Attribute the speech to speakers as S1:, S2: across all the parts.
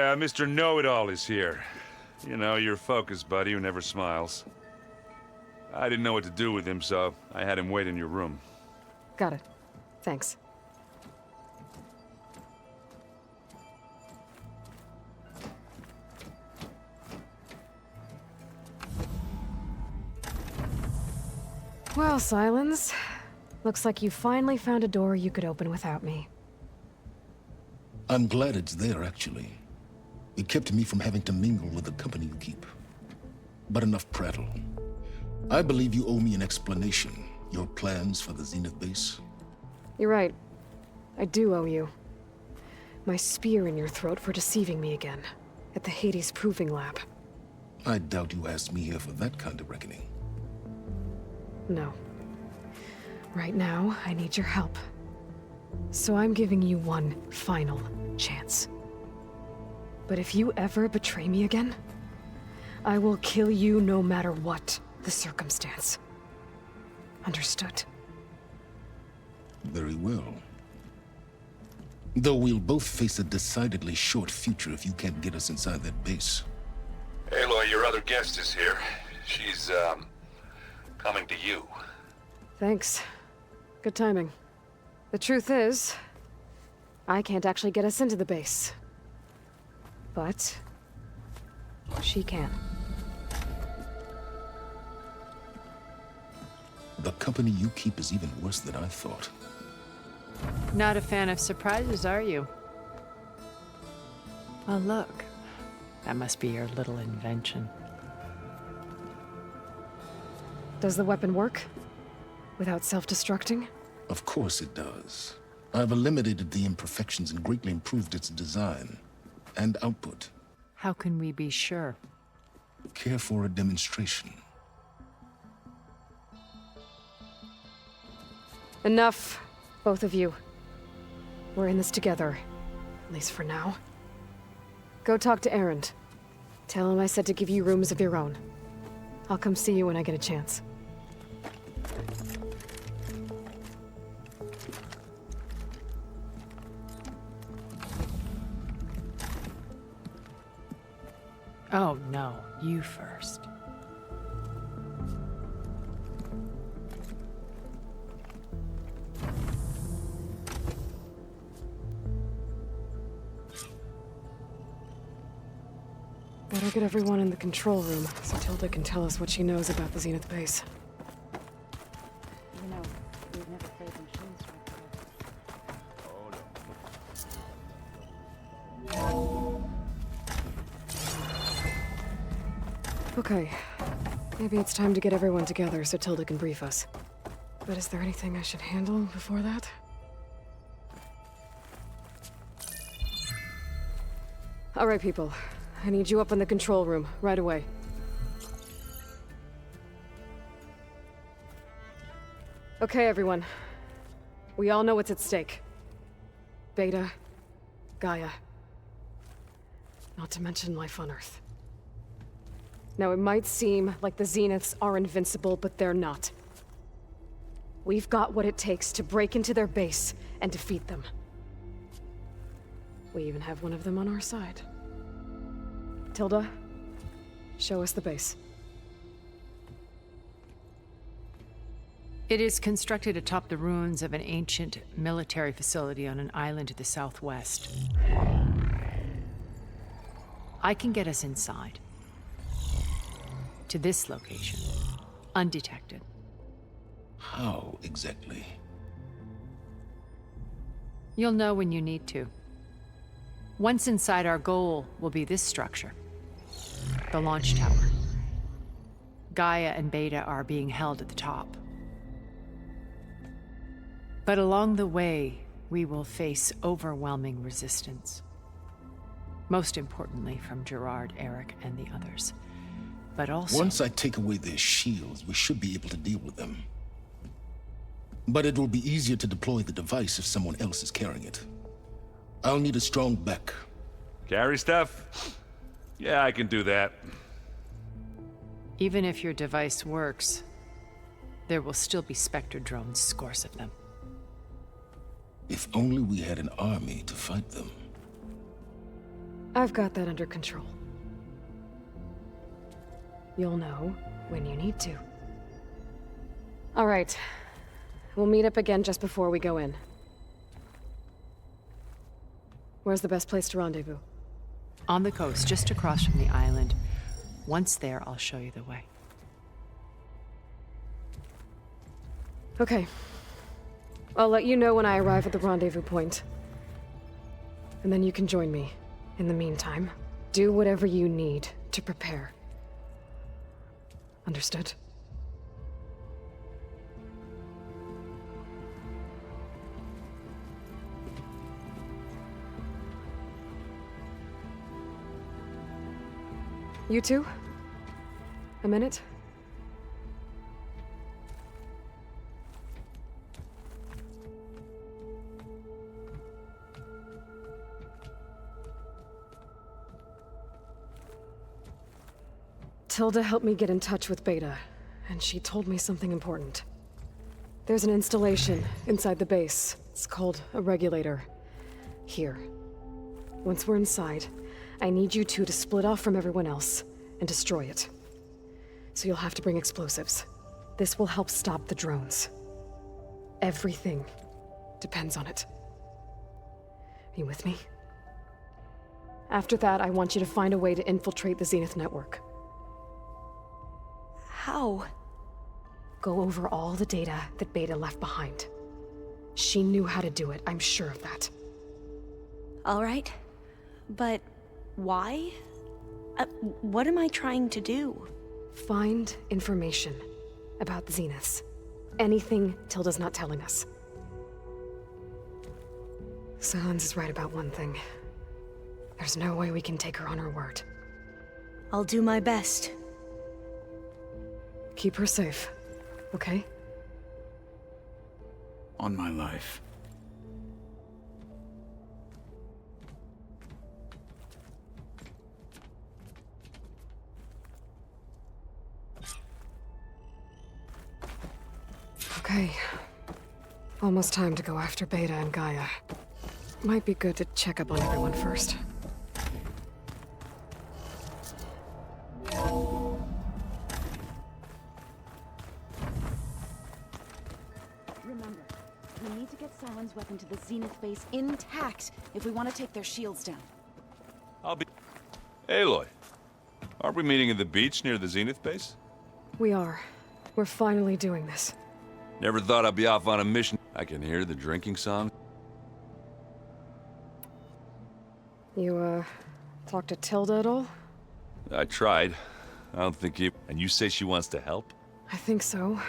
S1: Yeah, Mr. Know-It-All is here. You know, your focus buddy who never smiles. I didn't know what to do with him, so I had him wait in your room.
S2: Got it. Thanks. Well, Silence. Looks like you finally found a door you could open without me.
S3: I'm glad it's there, actually. It kept me from having to mingle with the company you keep. But enough prattle. I believe you owe me an explanation. Your plans for the Zenith base?
S2: You're right. I do owe you. My spear in your throat for deceiving me again. At the Hades Proving Lab.
S3: I doubt you asked me here for that kind of reckoning.
S2: No. Right now, I need your help. So I'm giving you one final chance. But if you ever betray me again, I will kill you no matter what the circumstance. Understood?
S3: Very well. Though we'll both face a decidedly short future if you can't get us inside that base.
S1: Aloy, your other guest is here. She's, coming to you.
S2: Thanks. Good timing. The truth is, I can't actually get us into the base. But she can.
S3: The company you keep is even worse than I thought.
S4: Not a fan of surprises, are you? Oh, look. That must be your little invention.
S2: Does the weapon work? Without self-destructing?
S3: Of course it does. I've eliminated the imperfections and greatly improved its design and output.
S4: How can we be sure?
S3: Care for a demonstration?
S2: Enough, both of you. We're in this together, at least for now. Go talk to Erend. Tell him I said to give you rooms of your own. I'll come see you when I get a chance.
S4: Oh, no. You first.
S2: Better get everyone in the control room so Tilda can tell us what she knows about the Zenith base.
S4: You know, we've never played machines
S2: Okay. Maybe it's time to get everyone together so Tilda can brief us. But is there anything I should handle before that? All right, people. I need you up in the control room, right away. Okay, everyone. We all know what's at stake. Beta, Gaia. Not to mention life on Earth. Now, it might seem like the Zeniths are invincible, but they're not. We've got what it takes to break into their base and defeat them. We even have one of them on our side. Tilda, show us the base.
S4: It is constructed atop the ruins of an ancient military facility on an island to the southwest. I can get us inside. To this location, undetected.
S3: How exactly?
S4: You'll know when you need to. Once inside, our goal will be this structure. The launch tower. Gaia and Beta are being held at the top. But along the way, we will face overwhelming resistance. Most importantly from Gerard, Eric, and the others. But also...
S3: Once I take away their shields, we should be able to deal with them. But it will be easier to deploy the device if someone else is carrying it. I'll need a strong back.
S1: Carry stuff? Yeah, I can do that.
S4: Even if your device works, there will still be Spectre drones, scores of them.
S3: If only we had an army to fight them.
S2: I've got that under control. You'll know when you need to. All right. We'll meet up again just before we go in. Where's the best place to rendezvous?
S4: On the coast, just across from the island. Once there, I'll show you the way.
S2: Okay. I'll let you know when I arrive at the rendezvous point. And then you can join me. In the meantime, do whatever you need to prepare. Understood? You two? A minute? Tilda helped me get in touch with Beta, and she told me something important. There's an installation inside the base. It's called a regulator. Here. Once we're inside, I need you two to split off from everyone else and destroy it. So you'll have to bring explosives. This will help stop the drones. Everything depends on it. Are you with me? After that, I want you to find a way to infiltrate the Zenith network.
S5: How?
S2: Go over all the data that Beta left behind. She knew how to do it, I'm sure of that.
S5: All right. But why? What am I trying to do?
S2: Find information about the Zeniths. Anything Tilda's not telling us. Silence is right about one thing. There's no way we can take her on her word.
S5: I'll do my best.
S2: Keep her safe, okay?
S6: On my life.
S2: Okay. Almost time to go after Beta and Gaia. Might be good to check up on everyone first.
S7: Remember, we need to get Silen's weapon to the Zenith base intact if we want to take their shields down.
S1: Aloy, aren't we meeting at the beach near the Zenith base?
S2: We are. We're finally doing this.
S1: Never thought I'd be off on a mission. I can hear the drinking song.
S2: You, talked to Tilda at all?
S1: I tried. I don't think you... And you say she wants to help?
S2: I think so.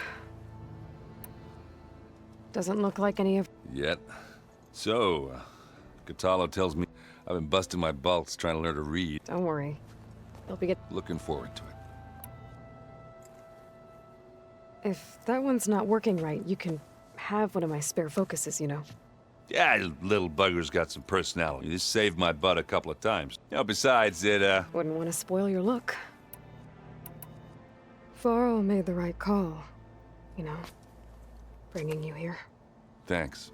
S2: Doesn't look like any of...
S1: Yet. So, Catalo tells me I've been busting my balls trying to learn to read.
S2: Don't worry. They'll be
S1: Looking forward to it.
S2: If that one's not working right, you can have one of my spare focuses, you know.
S1: Yeah, little bugger's got some personality. This saved my butt a couple of times. You know, besides it,
S2: Wouldn't want to spoil your look. Varro made the right call. You know, bringing you here.
S1: Thanks.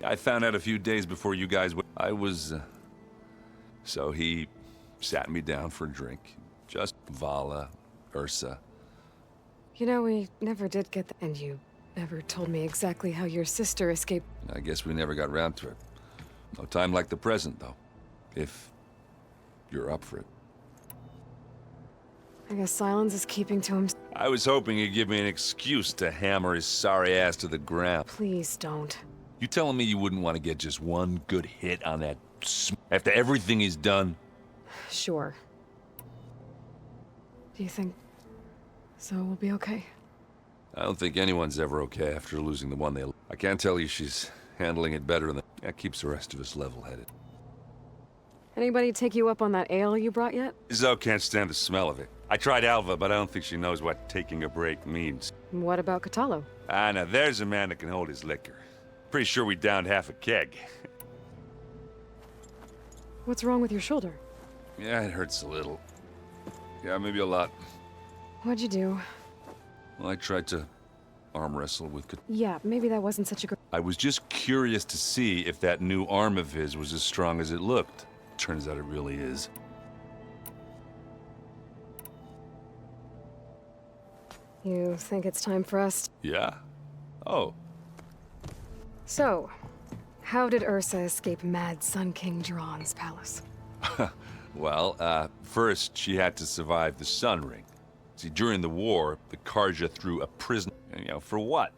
S1: I found out a few days before you guys I was, So he sat me down for a drink. Just Vala, Ursa.
S2: You know, we never did get and you never told me exactly how your sister escaped.
S1: I guess we never got round to it. No time like the present, though. If you're up for it.
S2: I guess Silence is keeping to him.
S1: I was hoping he'd give me an excuse to hammer his sorry ass to the ground.
S2: Please don't.
S1: You telling me you wouldn't want to get just one good hit on that after everything he's done?
S2: Sure. Do you think so we'll be okay?
S1: I don't think anyone's ever okay after losing the one they... I can't tell you she's handling it better than... That keeps the rest of us level-headed.
S2: Anybody take you up on that ale you brought yet?
S1: Zoe can't stand the smell of it. I tried Alva, but I don't think she knows what taking a break means.
S2: What about Catalo?
S1: Ah, now there's a man that can hold his liquor. Pretty sure we downed half a keg.
S2: What's wrong with your shoulder?
S1: Yeah, it hurts a little. Yeah, maybe a lot.
S2: What'd you do?
S1: Well, I tried to arm wrestle with...
S2: Yeah, maybe that wasn't such a good...
S1: I was just curious to see if that new arm of his was as strong as it looked. turns out it really is.
S2: You think it's time for us?
S1: Yeah? Oh.
S2: So, how did Ursa escape Mad Sun King Jiran's palace?
S1: Well, first she had to survive the Sun Ring. See, during the war, the Karja threw a prison, for what?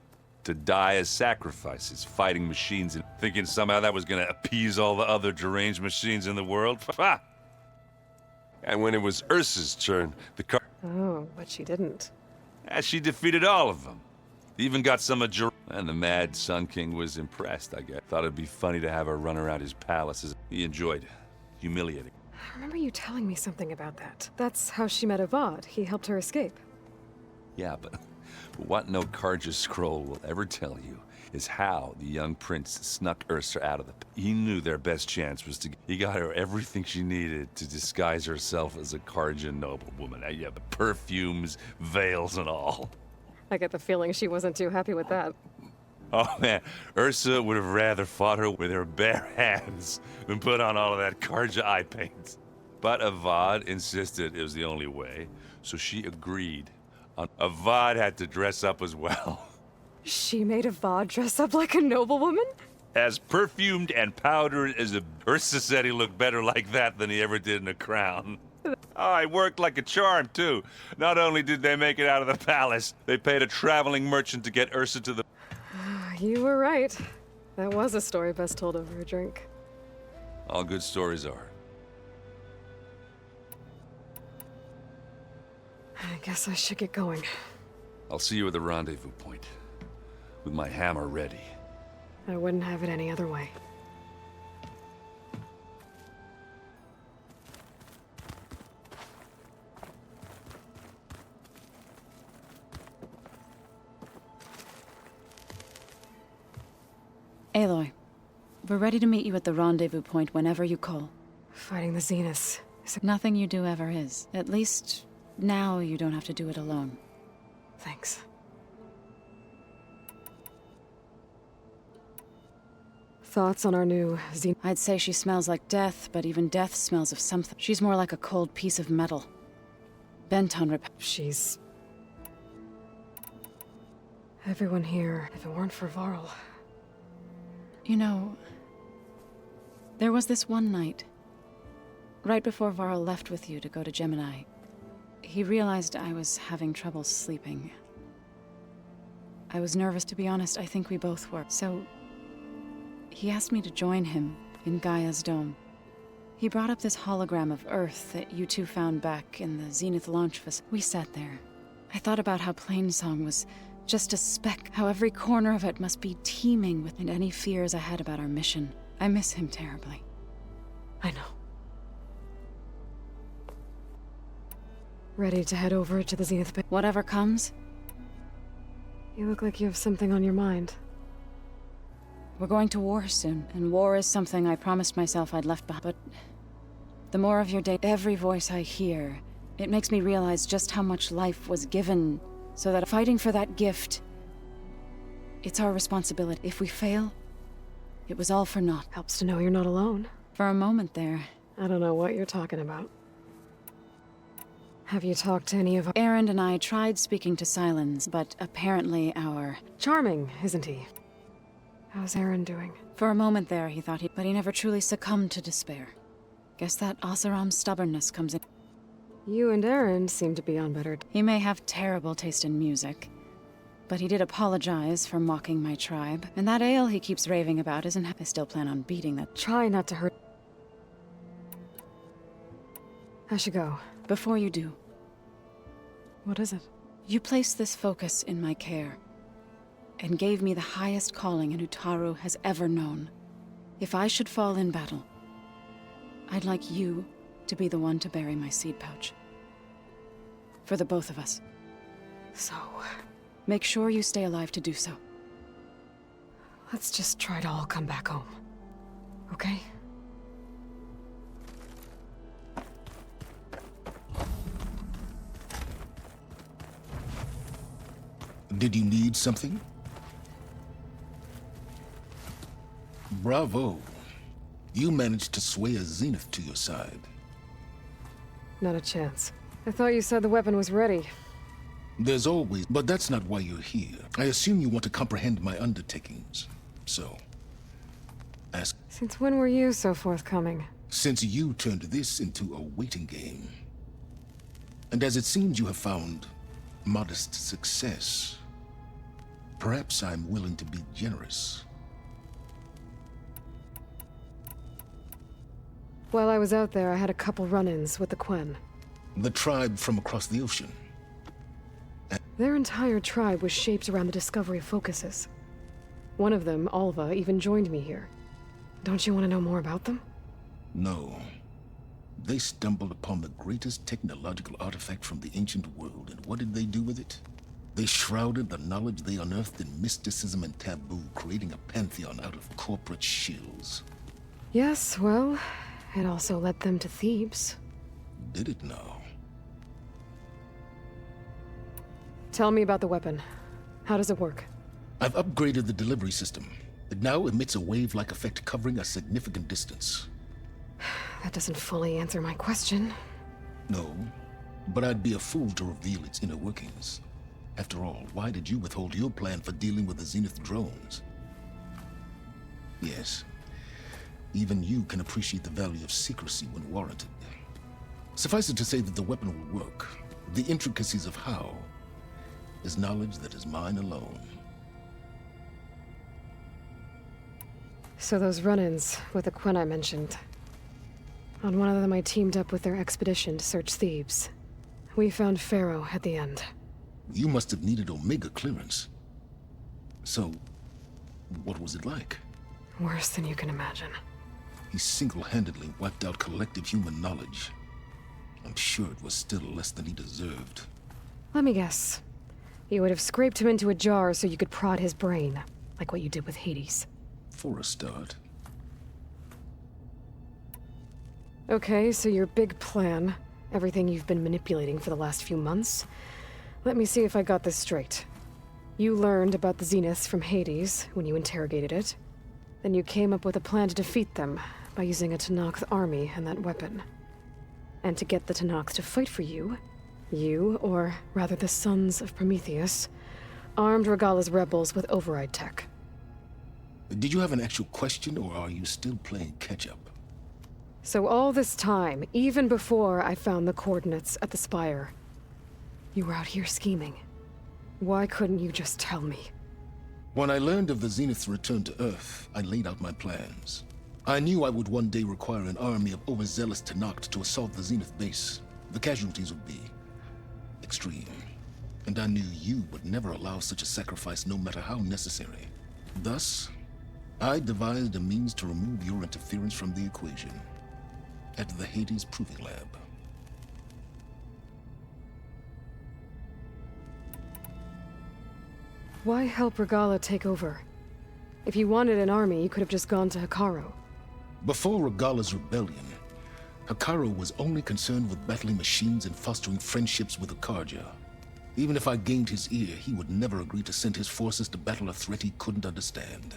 S1: To die as sacrifices, fighting machines and thinking somehow that was gonna appease all the other deranged machines in the world. Ha! And when it was Ursa's turn, the
S2: Oh, but she didn't.
S1: she defeated all of them. Even got some of and the Mad Sun King was impressed, I guess. Thought it'd be funny to have her run around his palaces. He enjoyed humiliating.
S2: I remember you telling me something about that. That's how she met Avad. He helped her escape.
S1: Yeah, but what no Karja scroll will ever tell you is how the young prince snuck Ursa out of the... He knew their best chance was to... He got her everything she needed to disguise herself as a Karja noblewoman. Yeah, but perfumes, veils, and all.
S2: I get the feeling she wasn't too happy with that.
S1: Oh man, Ursa would have rather fought her with her bare hands than put on all of that Karja eye paint. But Avad insisted it was the only way, so she agreed. Avad had to dress up as well.
S2: She made Avad dress up like a noblewoman?
S1: As perfumed and powdered as a... Ursa said he looked better like that than he ever did in a crown. Oh, it worked like a charm, too. Not only did they make it out of the palace, they paid a traveling merchant to get Ursa to the...
S2: You were right. That was a story best told over a drink.
S1: All good stories are.
S2: I guess I should get going.
S1: I'll see you at the rendezvous point. With my hammer ready.
S2: I wouldn't have it any other way.
S6: Aloy, we're ready to meet you at the rendezvous point whenever you call.
S2: Fighting the Zeniths.
S6: Nothing you do ever is. At least, now you don't have to do it alone.
S2: Thanks. Thoughts on our new Zenith?
S6: I'd say she smells like death, but even death smells of something. She's more like a cold piece of metal. Bent on
S2: She's... Everyone here, if it weren't for Varl...
S6: You know, there was this one night, right before Varl left with you to go to Gemini. He realized I was having trouble sleeping. I was nervous, to be honest. I think we both were. So, he asked me to join him in Gaia's dome. He brought up this hologram of Earth that you two found back in the Zenith launch facility. We sat there. I thought about how Plainsong was just a speck, how every corner of it must be teeming with and any fears I had about our mission. I miss him terribly.
S2: I know. Ready to head over to the Zenith base?
S6: Whatever comes.
S2: You look like you have something on your mind.
S6: We're going to war soon, and war is something I promised myself I'd left behind. But the more of your day, every voice I hear, it makes me realize just how much life was given so that fighting for that gift, it's our responsibility. If we fail, it was all for naught.
S2: Helps to know you're not alone.
S6: For a moment there.
S2: I don't know what you're talking about. Have you talked to any of...
S6: Erend and I tried speaking to Silence, but apparently our...
S2: Charming, isn't he? How's Erend doing?
S6: For a moment there, he thought but he never truly succumbed to despair. Guess that Oseram's stubbornness comes in.
S2: You and Erend seem to be on better...
S6: He may have terrible taste in music, but he did apologize for mocking my tribe. And that ale he keeps raving about isn't... I still plan on beating that...
S2: Try not to hurt... I should go.
S6: Before you do...
S2: What is it?
S6: You placed this focus in my care, and gave me the highest calling an Utaru has ever known. If I should fall in battle, I'd like you to be the one to bury my seed pouch. For the both of us.
S2: So...
S6: Make sure you stay alive to do so.
S2: Let's just try to all come back home. Okay?
S3: Did you need something? Bravo. You managed to sway a Zenith to your side.
S2: Not a chance. I thought you said the weapon was ready.
S3: There's always... But that's not why you're here. I assume you want to comprehend my undertakings. So, ask...
S2: Since when were you so forthcoming?
S3: Since you turned this into a waiting game. And as it seems you have found modest success, perhaps I'm willing to be generous.
S2: While I was out there, I had a couple run-ins with the Quen.
S3: The tribe from across the ocean.
S2: Their entire tribe was shaped around the discovery of focuses. One of them, Alva, even joined me here. Don't you want to know more about them?
S3: No. They stumbled upon the greatest technological artifact from the ancient world, and what did they do with it? They shrouded the knowledge they unearthed in mysticism and taboo, creating a pantheon out of corporate shills.
S2: Yes, well, it also led them to Thebes.
S3: Did it now?
S2: Tell me about the weapon. How does it work?
S3: I've upgraded the delivery system. It now emits a wave-like effect covering a significant distance.
S2: That doesn't fully answer my question.
S3: No, but I'd be a fool to reveal its inner workings. After all, why did you withhold your plan for dealing with the Zenith drones? Yes, even you can appreciate the value of secrecy when warranted. Suffice it to say that the weapon will work. The intricacies of how is knowledge that is mine alone.
S2: So those run-ins with the Quen I mentioned. On one of them I teamed up with their expedition to search Thebes. We found Pharaoh at the end.
S3: You must have needed Omega clearance. So, what was it like?
S2: Worse than you can imagine.
S3: He single-handedly wiped out collective human knowledge. I'm sure it was still less than he deserved.
S2: Let me guess. You would have scraped him into a jar so you could prod his brain, like what you did with Hades.
S3: For a start.
S2: Okay, so your big plan, everything you've been manipulating for the last few months. Let me see if I got this straight. You learned about the Zeniths from Hades when you interrogated it. Then you came up with a plan to defeat them by using a Tenakth army and that weapon. And to get the Tenakth to fight for you, or rather the Sons of Prometheus, armed Regalla's rebels with override tech.
S3: Did you have an actual question, or are you still playing catch-up?
S2: So all this time, even before I found the coordinates at the Spire, you were out here scheming. Why couldn't you just tell me?
S3: When I learned of the Zenith's return to Earth, I laid out my plans. I knew I would one day require an army of overzealous Tenakth to assault the Zenith base. The casualties would be extreme. And I knew you would never allow such a sacrifice, no matter how necessary. Thus, I devised a means to remove your interference from the equation at the Hades Proving Lab.
S2: Why help Regalla take over? If you wanted an army, you could have just gone to Hekarro.
S3: Before Regalla's rebellion, Hekarro was only concerned with battling machines and fostering friendships with Akarja. Even if I gained his ear, he would never agree to send his forces to battle a threat he couldn't understand.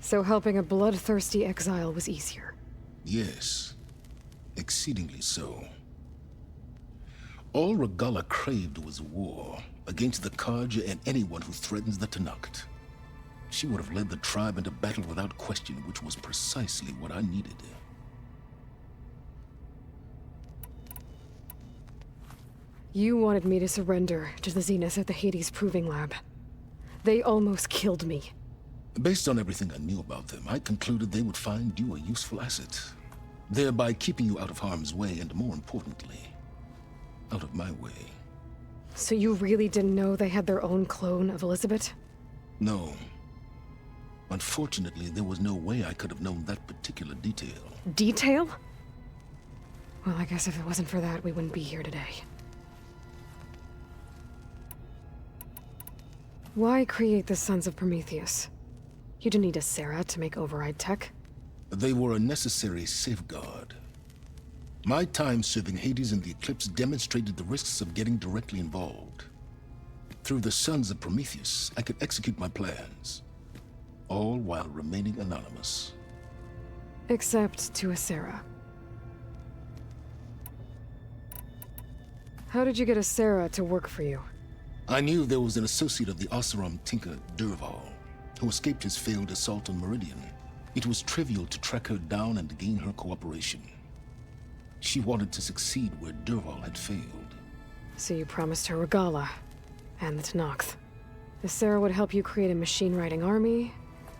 S2: So helping a bloodthirsty exile was easier?
S3: Yes, exceedingly so. All Regalla craved was war against the Karja and anyone who threatens the Tenakth. She would have led the tribe into battle without question, which was precisely what I needed.
S2: You wanted me to surrender to the Zeniths at the Hades Proving Lab. They almost killed me.
S3: Based on everything I knew about them, I concluded they would find you a useful asset, thereby keeping you out of harm's way and, more importantly, out of my way.
S2: So you really didn't know they had their own clone of Elizabeth?
S3: No. Unfortunately, there was no way I could have known that particular detail.
S2: Detail? Well, I guess if it wasn't for that, we wouldn't be here today. Why create the Sons of Prometheus? You didn't need a Sarah to make override tech.
S3: They were a necessary safeguard. My time serving Hades in the Eclipse demonstrated the risks of getting directly involved. Through the Sons of Prometheus, I could execute my plans, all while remaining anonymous.
S2: Except to Asera. How did you get Asera to work for you?
S3: I knew there was an associate of the Oseram tinker, Durval, who escaped his failed assault on Meridian. It was trivial to track her down and gain her cooperation. She wanted to succeed where Durval had failed.
S2: So you promised her Regala, and the Tenakth. Asera would help you create a machine-riding army,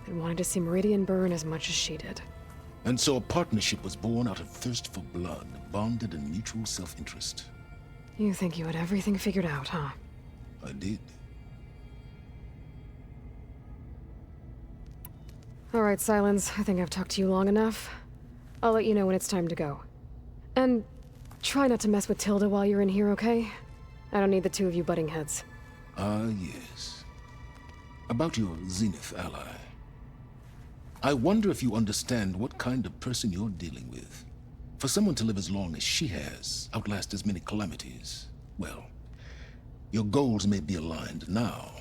S2: and wanted to see Meridian burn as much as she did.
S3: And so a partnership was born out of thirst for blood, bonded in mutual self-interest.
S2: You think you had everything figured out, huh?
S3: I did.
S2: All right, Silence. I think I've talked to you long enough. I'll let you know when it's time to go. And try not to mess with Tilda while you're in here, okay? I don't need the two of you butting heads.
S3: Ah, yes. About your Zenith ally. I wonder if you understand what kind of person you're dealing with. For someone to live as long as she has, outlast as many calamities, well, your goals may be aligned now,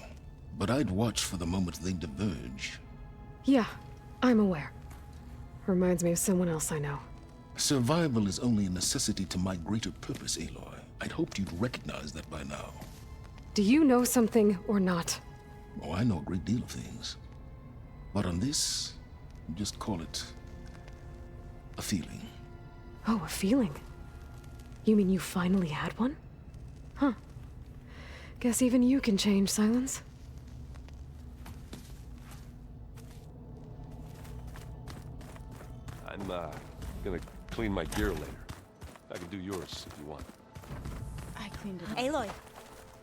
S3: but I'd watch for the moment they diverge.
S2: Yeah, I'm aware. Reminds me of someone else I know.
S3: Survival is only a necessity to my greater purpose, Aloy. I'd hoped you'd recognize that by now.
S2: Do you know something or not?
S3: Oh, I know a great deal of things. But on this, just call it a feeling.
S2: Oh, a feeling? You mean you finally had one? Huh. Guess even you can change, Silence.
S1: I'm, gonna clean my gear later. I can do yours if you want.
S6: I cleaned it up.
S5: Aloy,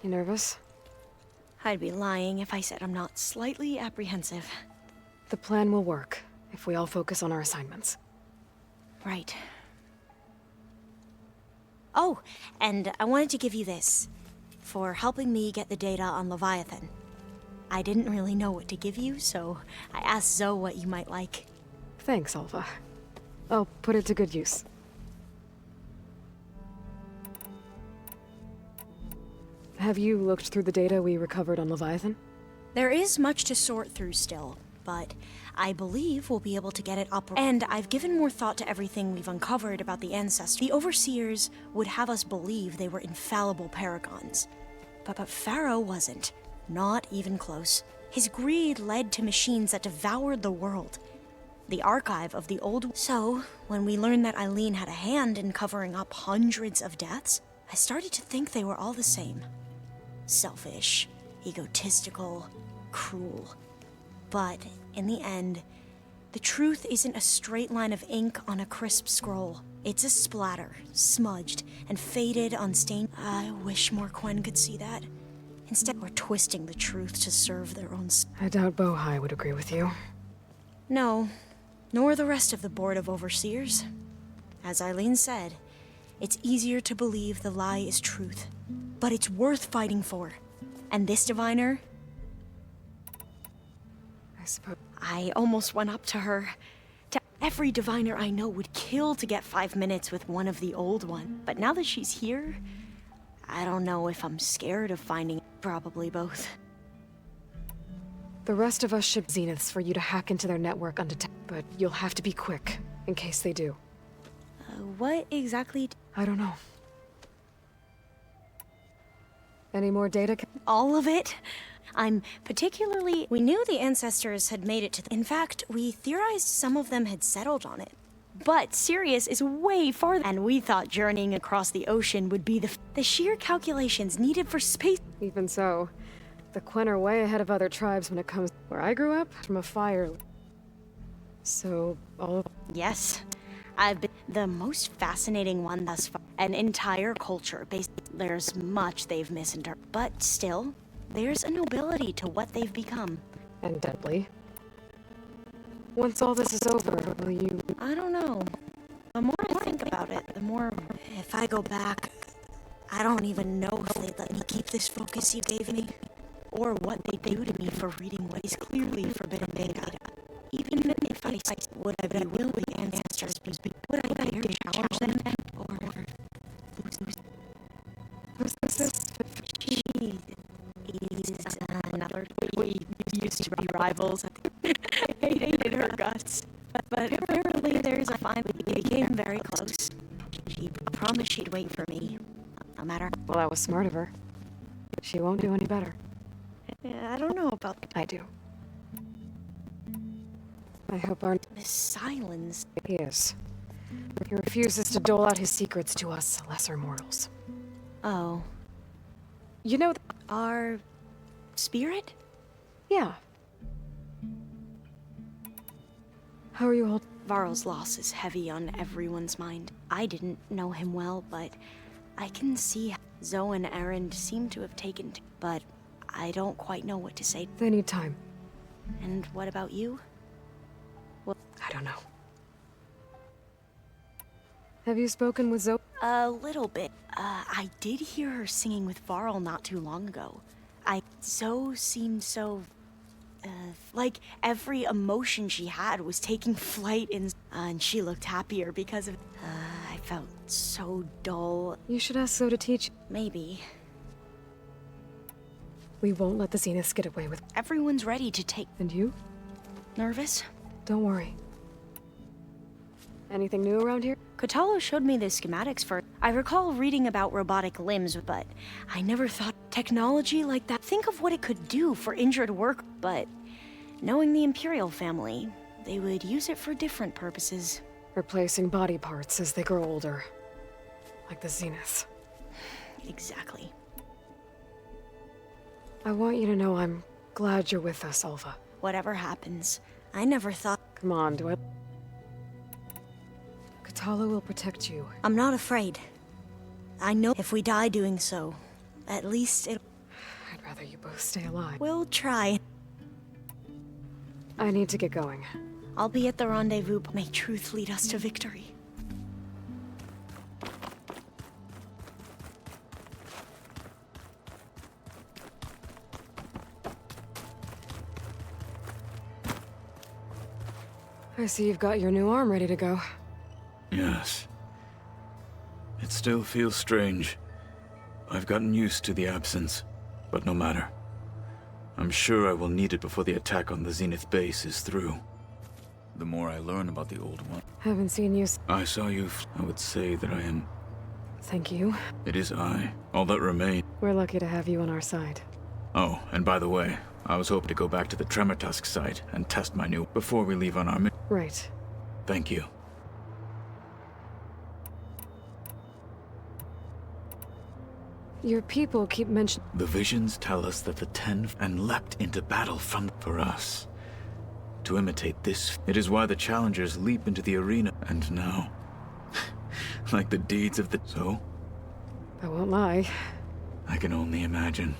S2: You nervous?
S5: I'd be lying if I said I'm not slightly apprehensive.
S2: The plan will work if we all focus on our assignments.
S5: Right. Oh, and I wanted to give you this, for helping me get the data on Leviathan. I didn't really know what to give you, so I asked Zoe what you might like.
S2: Thanks, Alpha. I'll put it to good use. Have you looked through the data we recovered on Leviathan?
S5: There is much to sort through still, but I believe we'll be able to get it up. And I've given more thought to everything we've uncovered about the ancestors. The Overseers would have us believe they were infallible paragons. But Pharaoh wasn't. Not even close. His greed led to machines that devoured the world. The archive of the old... So, when we learned that Eileen had a hand in covering up hundreds of deaths, I started to think they were all the same. Selfish, egotistical, cruel. But, in the end, the truth isn't a straight line of ink on a crisp scroll. It's a splatter, smudged, and faded, unstained. I wish more Quen could see that. Instead, we're twisting the truth to serve their own...
S2: I doubt Bohai would agree with you.
S5: No, nor the rest of the Board of Overseers. As Eileen said, it's easier to believe the lie is truth, but it's worth fighting for. And this diviner...
S2: I suppose...
S5: I almost went up to her. Every diviner I know would kill to get 5 minutes with one of the old one. But now that she's here, I don't know if I'm scared of finding... Probably both.
S2: The rest of us ship Zeniths for you to hack into their network undetected, but you'll have to be quick, in case they do.
S5: What exactly...
S2: I don't know. Any more data?
S5: All of it? I'm particularly... We knew the ancestors had made it to... In fact, we theorized some of them had settled on it. But Sirius is way farther, and we thought journeying across the ocean would be the sheer calculations needed for space...
S2: Even so, the Quen are way ahead of other tribes when it comes... Where I grew up, from a fire... So, all of...
S5: Yes. I've been the most fascinating one thus far. An entire culture based... There's much they've misinterpreted. But still, there's a nobility to what they've become.
S2: And deadly. Once all this is over, will you...
S5: I don't know. The more I think about it, the more... If I go back, I don't even know if they'd let me keep this focus you gave me, or what they'd do to me for reading what is clearly forbidden data. Even if I would I be will the ancestors be, would I dare to challenge them, or
S2: Who's this?
S5: she is another. We used to be rivals. I hated her guts. But but apparently there's a fine. We became very close. She promised she'd wait for me, no matter.
S2: Well, that was smart of her. She won't do any better.
S5: I don't know about.
S2: I do. I hope our...
S5: Miss Silence.
S2: He is. He refuses to dole out his secrets to us lesser mortals.
S5: Oh.
S2: You know...
S5: Our... spirit?
S2: Yeah. How are you holding?
S5: Varl's loss is heavy on everyone's mind. I didn't know him well, but I can see how Zoe and Erend seem to have taken but I don't quite know what to say.
S2: They need time.
S5: And what about you? Well,
S2: I don't know. Have you spoken with Zoe?
S5: A little bit. I did hear her singing with Varl not too long ago. Zoe seemed so... like every emotion she had was taking flight and she looked happier because of... I felt so dull.
S2: You should ask Zoe to teach.
S5: Maybe.
S2: We won't let the Zeniths get away with...
S5: Everyone's ready to take...
S2: And you?
S5: Nervous?
S2: Don't worry. Anything new around here?
S5: Kotallo showed me the schematics for... I recall reading about robotic limbs, but I never thought technology like that. Think of what it could do for injured work, but knowing the Imperial family, they would use it for different purposes.
S2: Replacing body parts as they grow older. Like the Zeniths.
S5: Exactly.
S2: I want you to know I'm glad you're with us, Alva.
S5: Whatever happens, I never thought...
S2: Come on, do I... Kotallo will protect you.
S5: I'm not afraid. I know if we die doing so, at least it...
S2: I'd rather you both stay alive.
S5: We'll try.
S2: I need to get going.
S5: I'll be at the rendezvous. May truth lead us to victory.
S2: I see you've got your new arm ready to go.
S8: Yes. It still feels strange. I've gotten used to the absence, but no matter. I'm sure I will need it before the attack on the Zenith base is through. The more I learn about the old one...
S2: Haven't seen you
S8: I saw you I would say that I am...
S2: Thank you.
S8: It is I. All that remains.
S2: We're lucky to have you on our side.
S8: Oh, and by the way, I was hoping to go back to the Tremortusk site and test my new... before we leave on our mission.
S2: Right.
S8: Thank you.
S2: Your people keep mentioning...
S8: The visions tell us that the Ten and leapt into battle for us. To imitate this, it is why the challengers leap into the arena. And now, like the deeds of the... So?
S2: I won't lie.
S8: I can only imagine.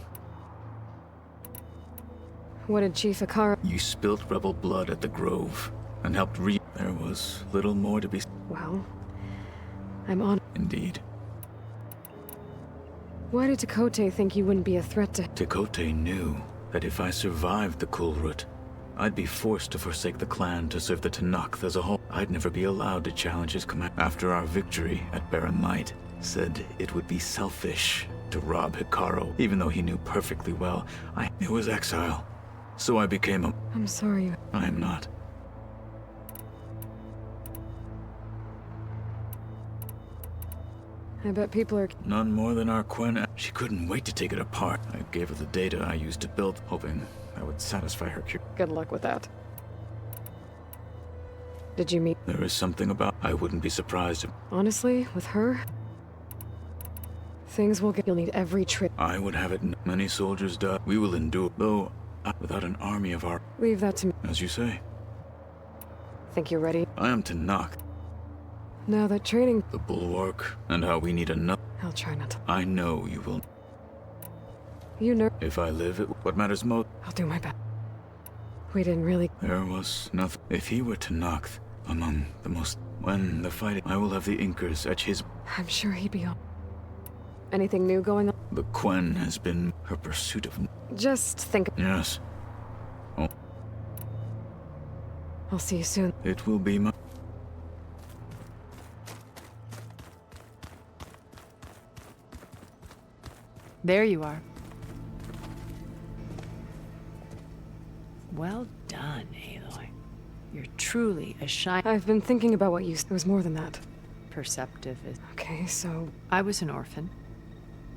S2: What did Chief Akara...
S8: You spilt rebel blood at the Grove, and helped There was little more to be...
S2: Well, I'm on...
S8: Indeed.
S2: Why did Tekote think you wouldn't be a threat to...
S8: Tekote knew that if I survived the Kulrut, I'd be forced to forsake the clan to serve the Tenakth as a whole. I'd never be allowed to challenge his command. After our victory at Barren Light, said it would be selfish to rob Hikaru, even though he knew perfectly well it was exile. So I became a...
S2: I'm sorry.
S8: I am not.
S2: I bet people are...
S8: None more than our Quen. She couldn't wait to take it apart. I gave her the data I used to build, hoping that would satisfy her curiosity.
S2: Good luck with that. Did you meet...
S8: There is something about... I wouldn't be surprised if...
S2: Honestly, with her... Things will get... You'll need every trick.
S8: I would have it... Many soldiers die. We will endure, though, without an army of our...
S2: Leave that to me.
S8: As you say.
S2: Think you're ready?
S8: I am to knock.
S2: Now that training...
S8: The bulwark, and how we need another...
S2: I'll try not to...
S8: I know you will...
S2: You know...
S8: If I live, what matters most...
S2: I'll do my best. We didn't really...
S8: There was nothing... If he were to knock among the most... When the fighting... I will have the Inkers etch his...
S2: I'm sure he'd be on... Anything new going on?
S8: The Quen has been her pursuit of...
S2: Just think...
S8: Yes. Oh.
S2: I'll see you soon.
S8: It will be my...
S4: There you are. Well done, Aloy. You're truly a shy...
S2: I've been thinking about what you... It was more than that.
S4: Perceptive is...
S2: Okay, so...
S4: I was an orphan.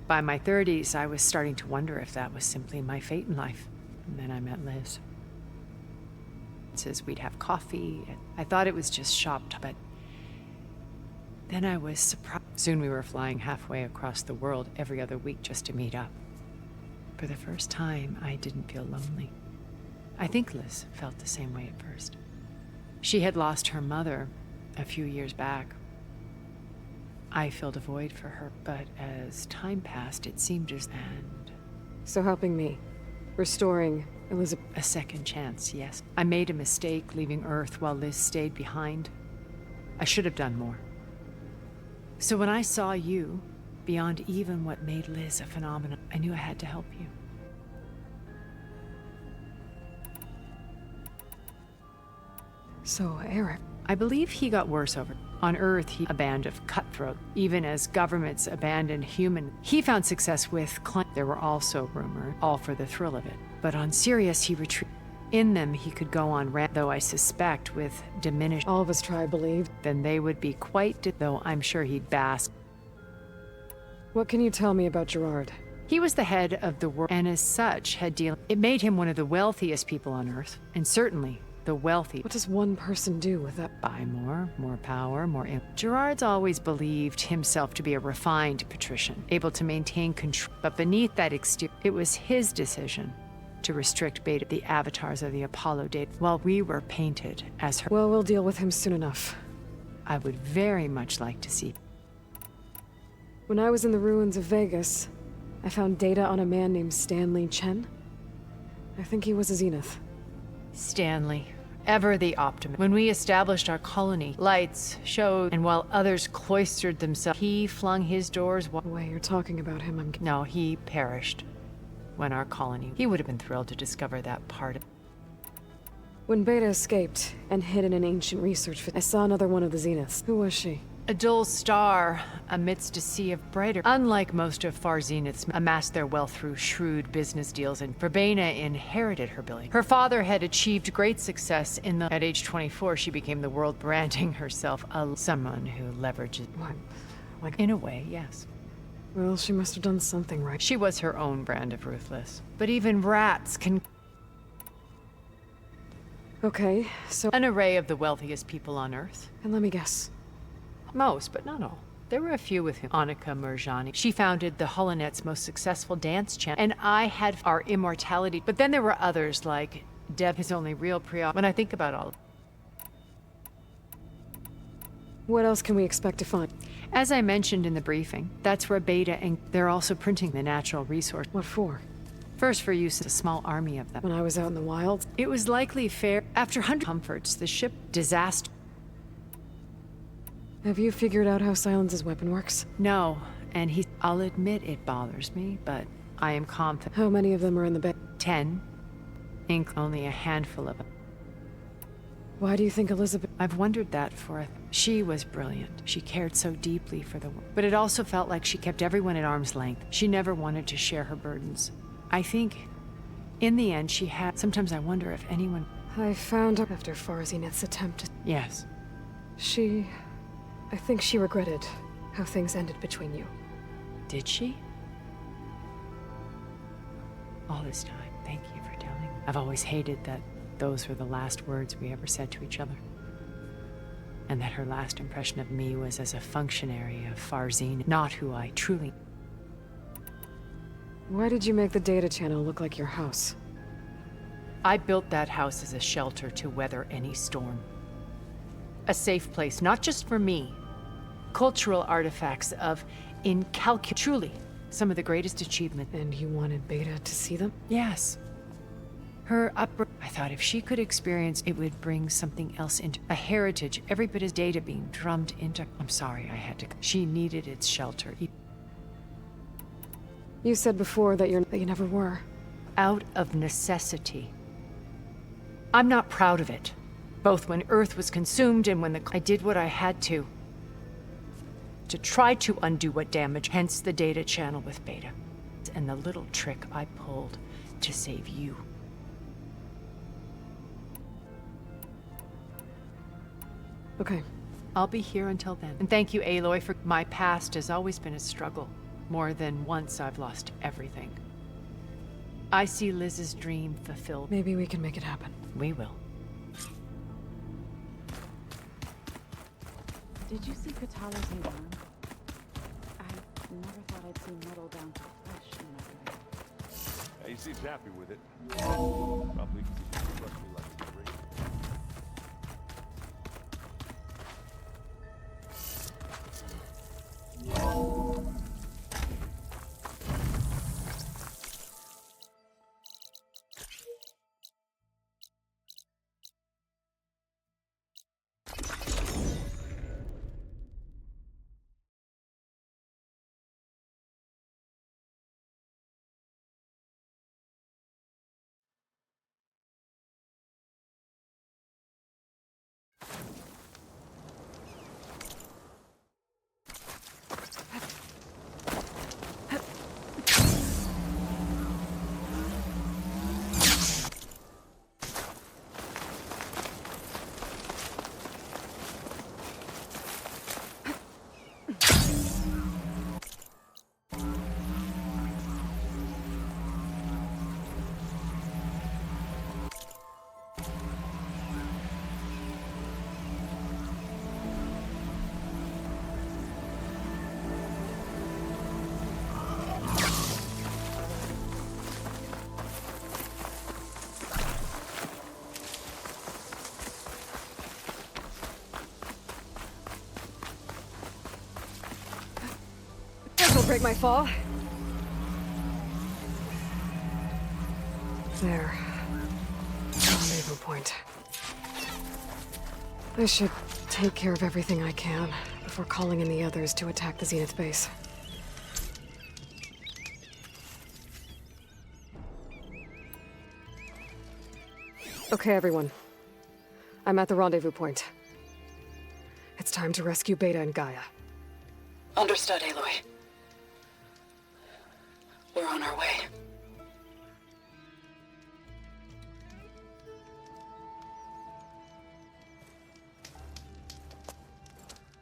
S4: By my 30s, I was starting to wonder if that was simply my fate in life. And then I met Liz. We'd have coffee. I thought it was just shopped, but then I was surprised. Soon we were flying halfway across the world every other week just to meet up. For the first time, I didn't feel lonely. I think Liz felt the same way at first. She had lost her mother a few years back. I filled a void for her, but as time passed, it seemed as... And...
S2: So helping me. Restoring Elizabeth.
S4: A second chance, yes. I made a mistake leaving Earth while Liz stayed behind. I should have done more. So when I saw you, beyond even what made Liz a phenomenon, I knew I had to help you.
S2: So, Eric...
S4: I believe he got worse over. On Earth, a band of cutthroat. Even as governments abandoned human, he found success with There were also rumors, all for the thrill of it. But on Sirius, he retreated. In them, he could go on though I suspect with diminished...
S2: All of his tribe believed.
S4: Then they would be quite... though I'm sure he'd bask.
S2: What can you tell me about Gerard?
S4: He was the head of the world, and as such, had deal... It made him one of the wealthiest people on Earth, and certainly the wealthy.
S2: What does one person do with that?
S4: Buy more power, Gerard's always believed himself to be a refined patrician, able to maintain control. But beneath that exterior, it was his decision to restrict Beta, the avatars of the Apollo data, while we were painted as her.
S2: Well, we'll deal with him soon enough.
S4: I would very much like to see.
S2: When I was in the ruins of Vegas, I found data on a man named Stanley Chen. I think he was a Zenith.
S4: Stanley, ever the optimist. When we established our colony, lights showed, and while others cloistered themselves, he flung his doors wide.
S2: The way you're talking about him,
S4: No, he perished when our colony... He would have been thrilled to discover that part of...
S2: When Beta escaped and hid in an ancient research facility, I saw another one of the Zeniths. Who was she?
S4: A dull star amidst a sea of brighter. Unlike most of Far Zeniths, amassed their wealth through shrewd business deals, and Verbena inherited her ability. Her father had achieved great success in the... At age 24, she became the world, branding herself someone who leverages...
S2: What? Like...
S4: In a way, yes.
S2: Well, she must have done something right.
S4: She was her own brand of ruthless. But even rats can...
S2: Okay, so...
S4: An array of the wealthiest people on Earth.
S2: And let me guess.
S4: Most, but not all. There were a few with whom. Annika Murjani. She founded the Holonet's most successful dance channel, and I had our immortality. But then there were others like Deb, his only real when I think about all.
S2: What else can we expect to find?
S4: As I mentioned in the briefing, that's where Beta and they're also printing the natural resource.
S2: What for?
S4: First for use as a small army of them.
S2: When I was out in the wilds?
S4: It was likely fair. After 100 comforts, the ship disaster.
S2: Have you figured out how Silence's weapon works?
S4: No, and I'll admit it bothers me, but I am confident.
S2: How many of them are in the bay?
S4: 10. Only a handful of them.
S2: Why do you think Elizabeth...
S4: I've wondered that for She was brilliant. She cared so deeply for the world. But it also felt like she kept everyone at arm's length. She never wanted to share her burdens. I think, in the end, she had... Sometimes I wonder if anyone...
S2: I found her after Far Zenith's attempt.
S4: Yes.
S2: I think she regretted how things ended between you.
S4: Did she? All this time, thank you for telling me. I've always hated that those were the last words we ever said to each other. And that her last impression of me was as a functionary of Far Zenith, not who I truly...
S2: Why did you make the data channel look like your house?
S4: I built that house as a shelter to weather any storm. A safe place, not just for me. Cultural artifacts of incalculable... Truly, some of the greatest achievement.
S2: And you wanted Beta to see them?
S4: Yes. Her I thought if she could experience, it would bring something else into... A heritage, every bit of data being drummed into... I'm sorry, I had to... She needed its shelter.
S2: You said before that you never were.
S4: Out of necessity. I'm not proud of it. Both when Earth was consumed and when I did what I had to try to undo what damaged, hence the data channel with Beta. And the little trick I pulled to save you.
S2: Okay.
S4: I'll be here until then. And thank you, Aloy, for my past has always been a struggle. More than once I've lost everything. I see Liz's dream fulfilled.
S2: Maybe we can make it happen.
S4: We will.
S7: Did you see Katala's new arm? I never thought I'd see metal down to flesh in my life.
S1: Yeah, he seems happy with it. Probably because he trusts me like a great.
S2: This'll break my fall. There. Rendezvous point. I should take care of everything I can before calling in the others to attack the Zenith base. Okay, everyone. I'm at the rendezvous point. It's time to rescue Beta and Gaia.
S9: Understood, Aloy. We're on our way.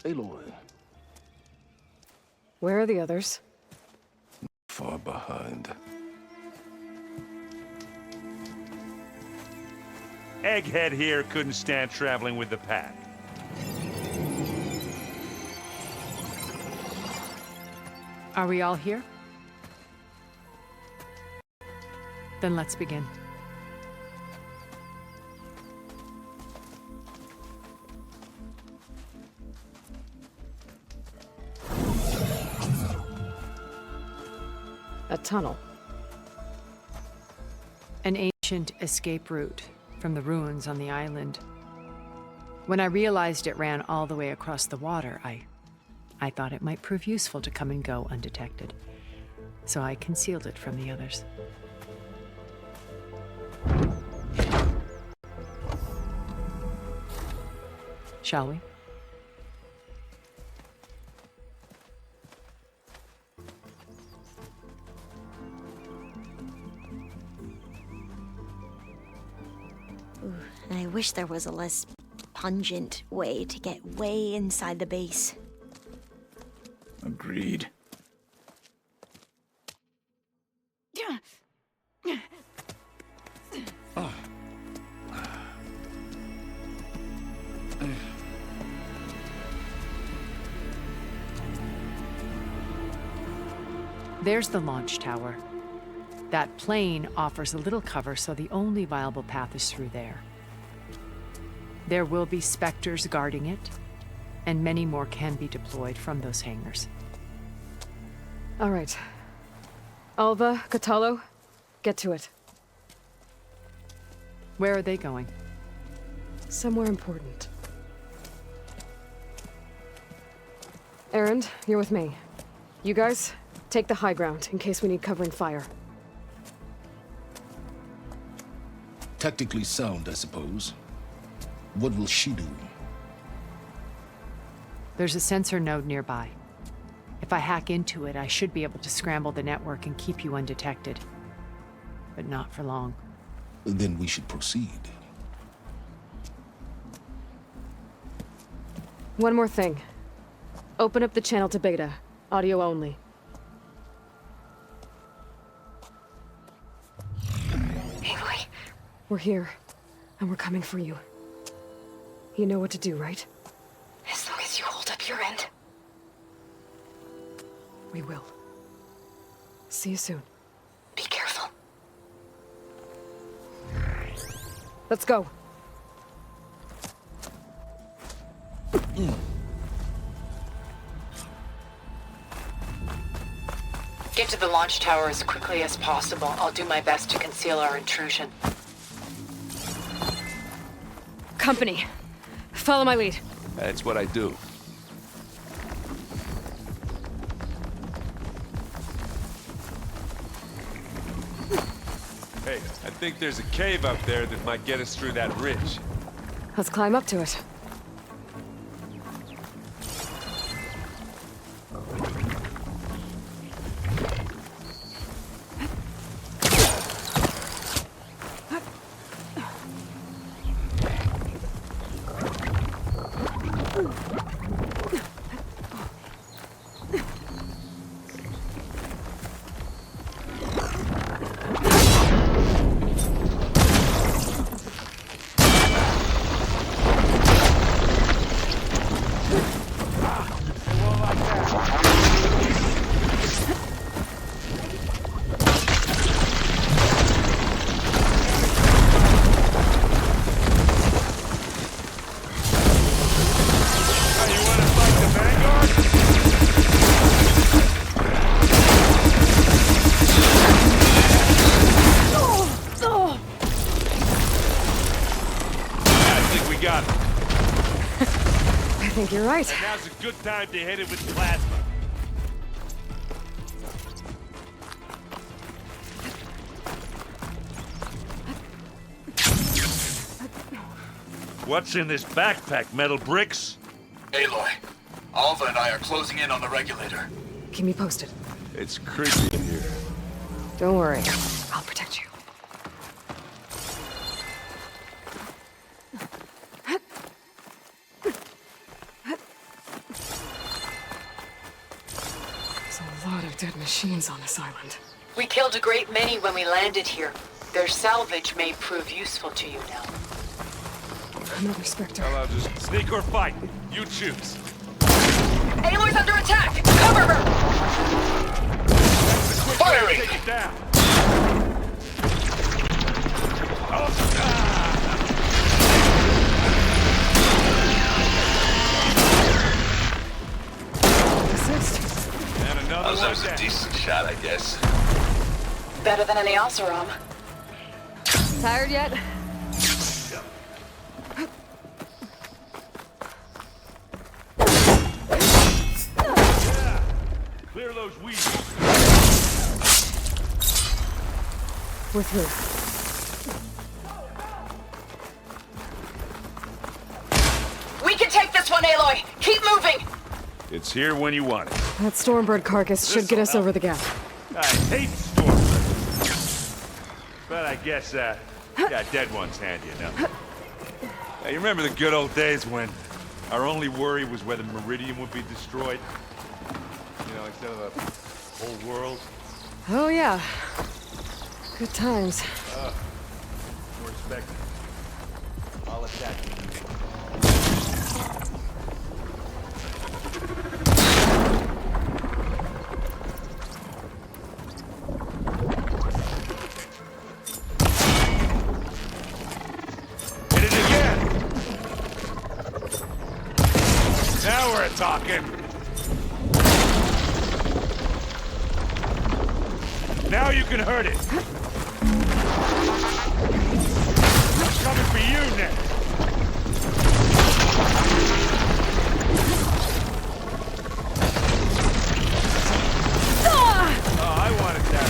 S3: Aloy,
S2: Where are the others?
S3: far behind.
S10: Egghead here couldn't stand traveling with the pack.
S4: Are we all here? Then let's begin.
S2: A tunnel.
S4: An ancient escape route from the ruins on the island. When I realized it ran all the way across the water, I thought it might prove useful to come and go undetected. So I concealed it from the others. Shall we?
S5: Ooh, and I wish there was a less pungent way to get way inside the base.
S8: Agreed.
S4: There's the launch tower. That plane offers a little cover, so the only viable path is through there. There will be specters guarding it, and many more can be deployed from those hangars.
S2: All right. Alva, Katalo, get to it.
S4: Where are they going?
S2: Somewhere important. Erend, you're with me. You guys, take the high ground in case we need covering fire.
S3: Tactically sound, I suppose. What will she do?
S4: There's a sensor node nearby. If I hack into it, I should be able to scramble the network and keep you undetected. But not for long.
S3: Then we should proceed.
S2: One more thing. Open up the channel to Beta. Audio only.
S11: Aloy.
S2: We're here, and we're coming for you. You know what to do, right?
S11: As long as you hold up your end.
S2: We will. See you soon.
S11: Be careful.
S2: Let's go.
S12: Get to the launch tower as quickly as possible. I'll do my best to conceal our intrusion.
S2: Company. Follow my lead.
S1: That's what I do. Hey, I think there's a cave up there that might get us through that ridge.
S2: Let's climb up to it. I think you're right.
S10: And now's a good time to hit it with plasma. What's in this backpack, metal bricks?
S13: Aloy, Alva and I are closing in on the regulator.
S2: Keep me posted.
S1: It's creepy in here.
S2: Don't worry. I'll protect you. There's a lot of dead machines on this island.
S12: We killed a great many when we landed here. Their salvage may prove useful to you now.
S2: Another Spectre.
S10: Well, I'll just sneak or fight. You choose.
S12: Aloy's under attack! Cover her!
S13: Firing!
S10: Take it down. Oh,
S2: Assist.
S10: and another
S13: That
S10: one
S13: was a
S10: down.
S13: decent shot, I guess.
S12: Better than any Alcerom.
S2: Tired yet?
S10: Clear those weeds.
S2: We're through.
S12: We can take this one, Aloy! Keep moving!
S1: It's here when you want it.
S2: That Stormbird carcass should get us over the gap.
S10: I hate storms. But I guess, got dead ones handy enough. Hey, you remember the good old days when our only worry was whether Meridian would be destroyed? You know, instead of the whole world?
S2: Oh, yeah. Good times.
S10: We're expecting. I'll attack you. Hit it again! Now we're talking! Now you can hurt it! It's coming for you next! Oh, I wanted that.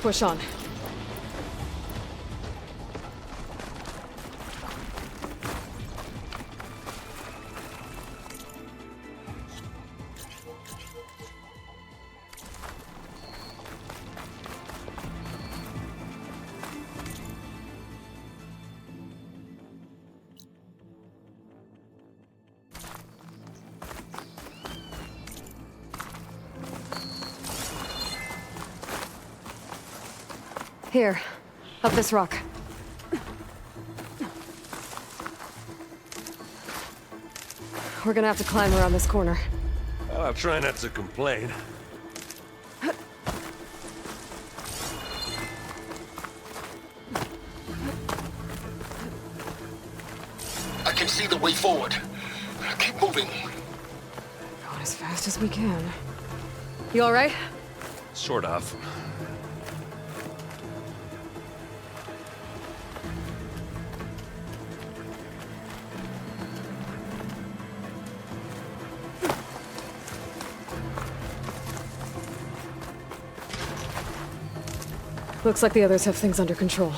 S2: push on. Here, up this rock. We're gonna have to climb around this corner.
S14: I'll try not to complain.
S3: I can see the way forward. Keep moving.
S2: Going as fast as we can. You all right?
S14: Sort of.
S2: Looks like the others have things under control.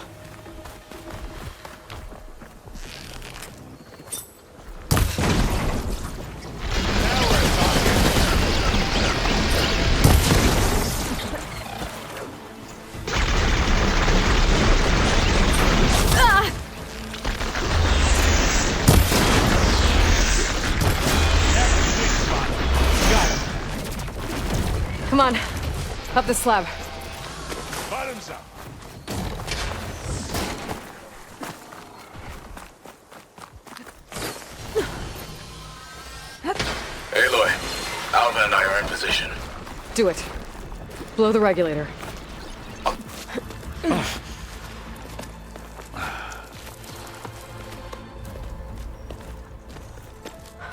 S2: Come on, up the slab.
S10: Bottoms up.
S3: Aloy, Alva and I are in position.
S2: Do it. Blow the regulator.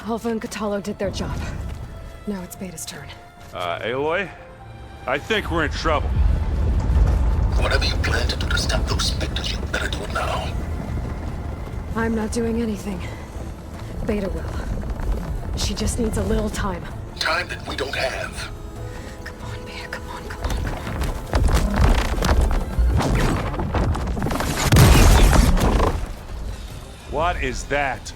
S2: Alpha and Catallo did their job. Now it's Beta's turn.
S10: Aloy? I think we're in trouble.
S3: Whatever you plan to do to stop those specters, you better do it now.
S2: I'm not doing anything. Beta will. She just needs a little time.
S3: Time that we don't have.
S2: Come on, Beta, come on, come on, come on.
S10: What is that?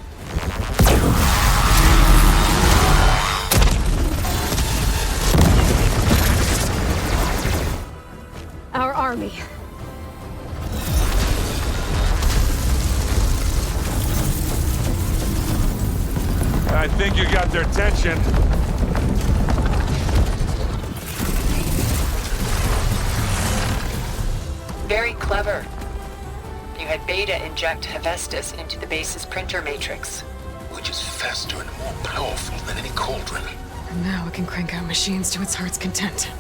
S2: Our army.
S10: I think you got their attention.
S12: Very clever. You had Beta inject Hephaestus into the base's printer matrix.
S3: Which is faster and more powerful than any cauldron.
S2: And now it can crank out machines to its heart's content.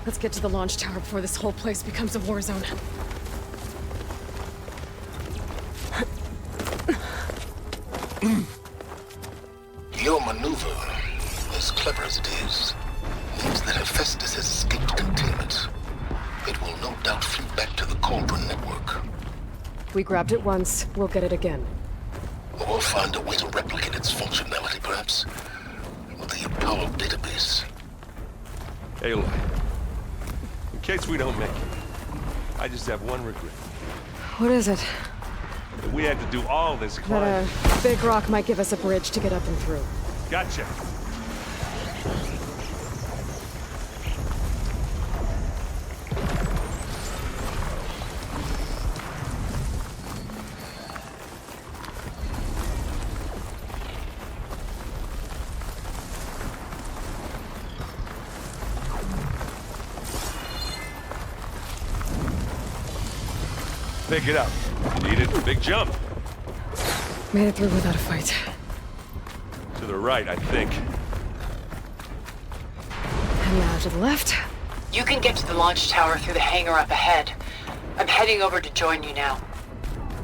S2: Let's get to the launch tower before this whole place becomes a war zone.
S3: Your maneuver, as clever as it is, means that Hephaestus has escaped containment. It will no doubt flee back to the Cauldron network.
S2: We grabbed it once, we'll get it again.
S3: Or we'll find a way to replicate its functionality, perhaps, with the Apollo database.
S14: Aloy, in case we don't make it, I just have one regret.
S2: What is it?
S14: That we had to do all this climbing.
S2: That a big rock might give us a bridge to get up and through.
S10: Gotcha. Pick it up. Needed a big jump.
S2: Made it through without a fight.
S10: To the right, I think.
S2: And now to the left.
S12: You can get to the launch tower through the hangar up ahead. I'm heading over to join you now.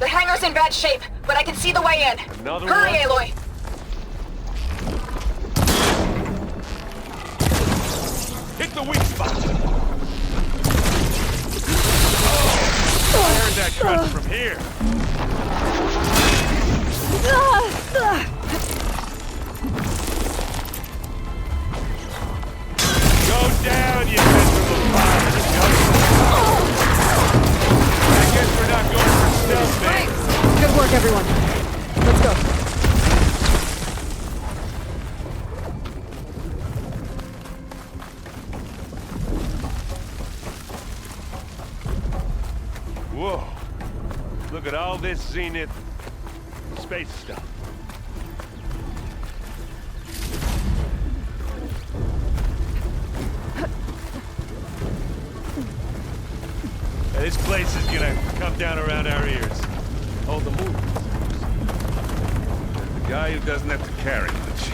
S12: The hangar's in bad shape, but I can see the way in.
S10: Another
S12: Hurry,
S10: one?
S12: Aloy!
S10: Hit the weak spot! Oh, I heard that crunch from here. Go down, you miserable fire! I guess we're not going for stealth, man.
S2: Good work, everyone. Let's go.
S10: Whoa. Look at all this Zenith space stuff. This place is gonna come down around our ears. Hold the move. The guy who doesn't have to carry much.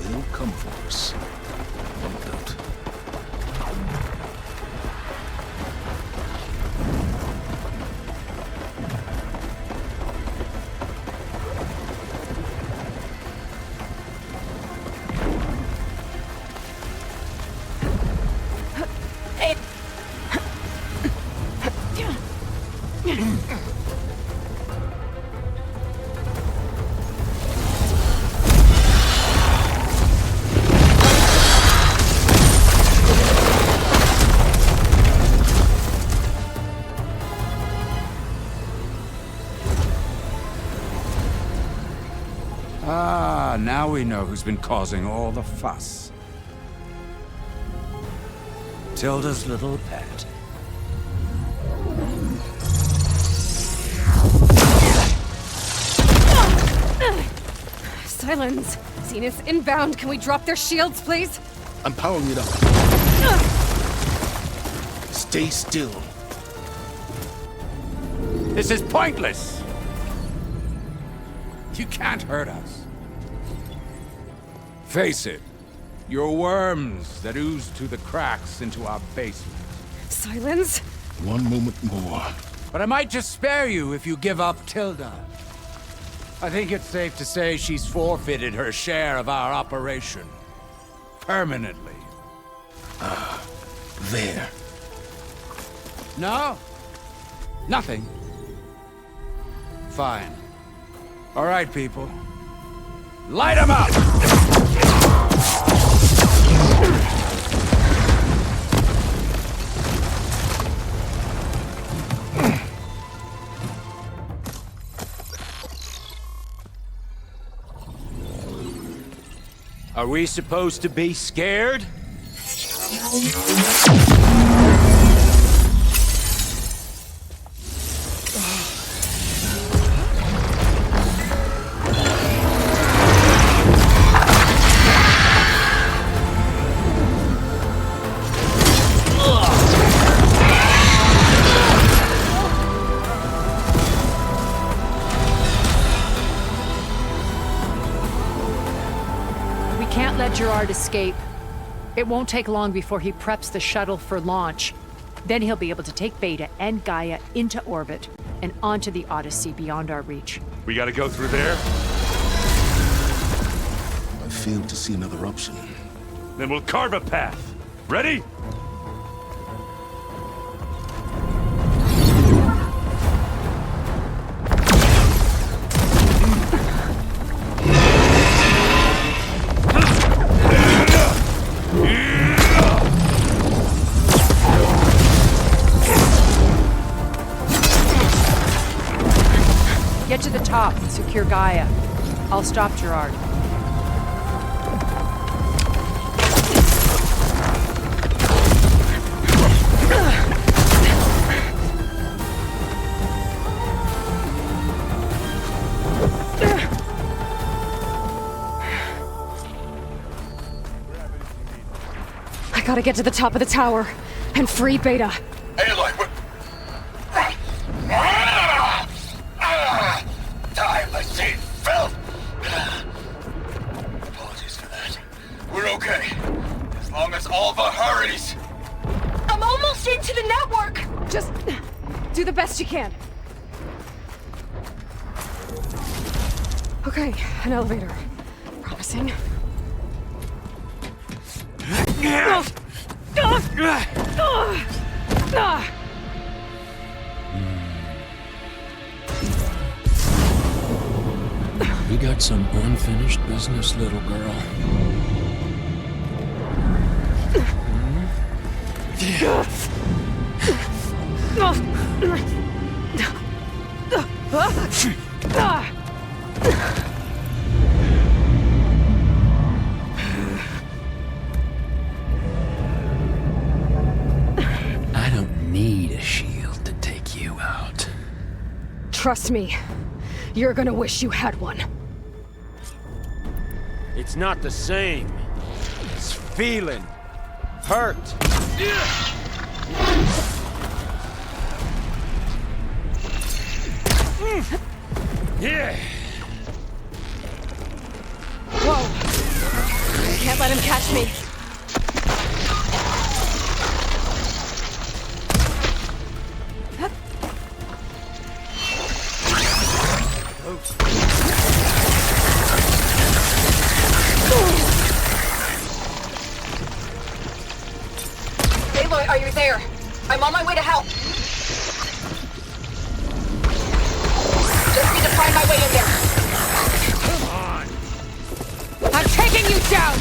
S3: They'll come for us. No doubt.
S15: Ah, now we know who's been causing all the fuss. Tilda's little pet.
S2: Silence. Zenith's inbound. Can we drop their shields, please?
S3: I'm powering it up. Stay still.
S15: This is pointless! You can't hurt us. Face it, you're worms that ooze through the cracks into our basement.
S2: Silence.
S3: One moment more.
S15: But I might just spare you if you give up Tilda. I think it's safe to say she's forfeited her share of our operation. Permanently.
S3: There.
S15: No? Nothing. Fine. All right, people. Light 'em up! Are we supposed to be scared?
S4: Let Gerard escape. It won't take long before he preps the shuttle for launch. Then he'll be able to take Beta and Gaia into orbit and onto the Odyssey beyond our reach.
S10: We gotta go through there?
S3: I failed to see another option.
S10: Then we'll carve a path. Ready?
S4: Get to the top and secure Gaia. I'll stop Gerard.
S2: I gotta get to the top of the tower and free Beta.
S13: Aloy, we're... Diamazine filth! Apologies for that. We're okay. As long as Alva hurries.
S12: I'm almost into the network!
S2: Just do the best you can. Okay, an elevator. Promising.
S16: We got some unfinished business, little girl. I don't need a shield to take you out.
S2: Trust me, you're gonna wish you had one.
S15: It's not the same. It's feeling. Hurt. Yeah.
S2: Whoa! Can't let him catch me.
S12: Aloy, are you there? I'm on my way to help. Just need to find my way in there.
S2: Come on! I'm taking you down!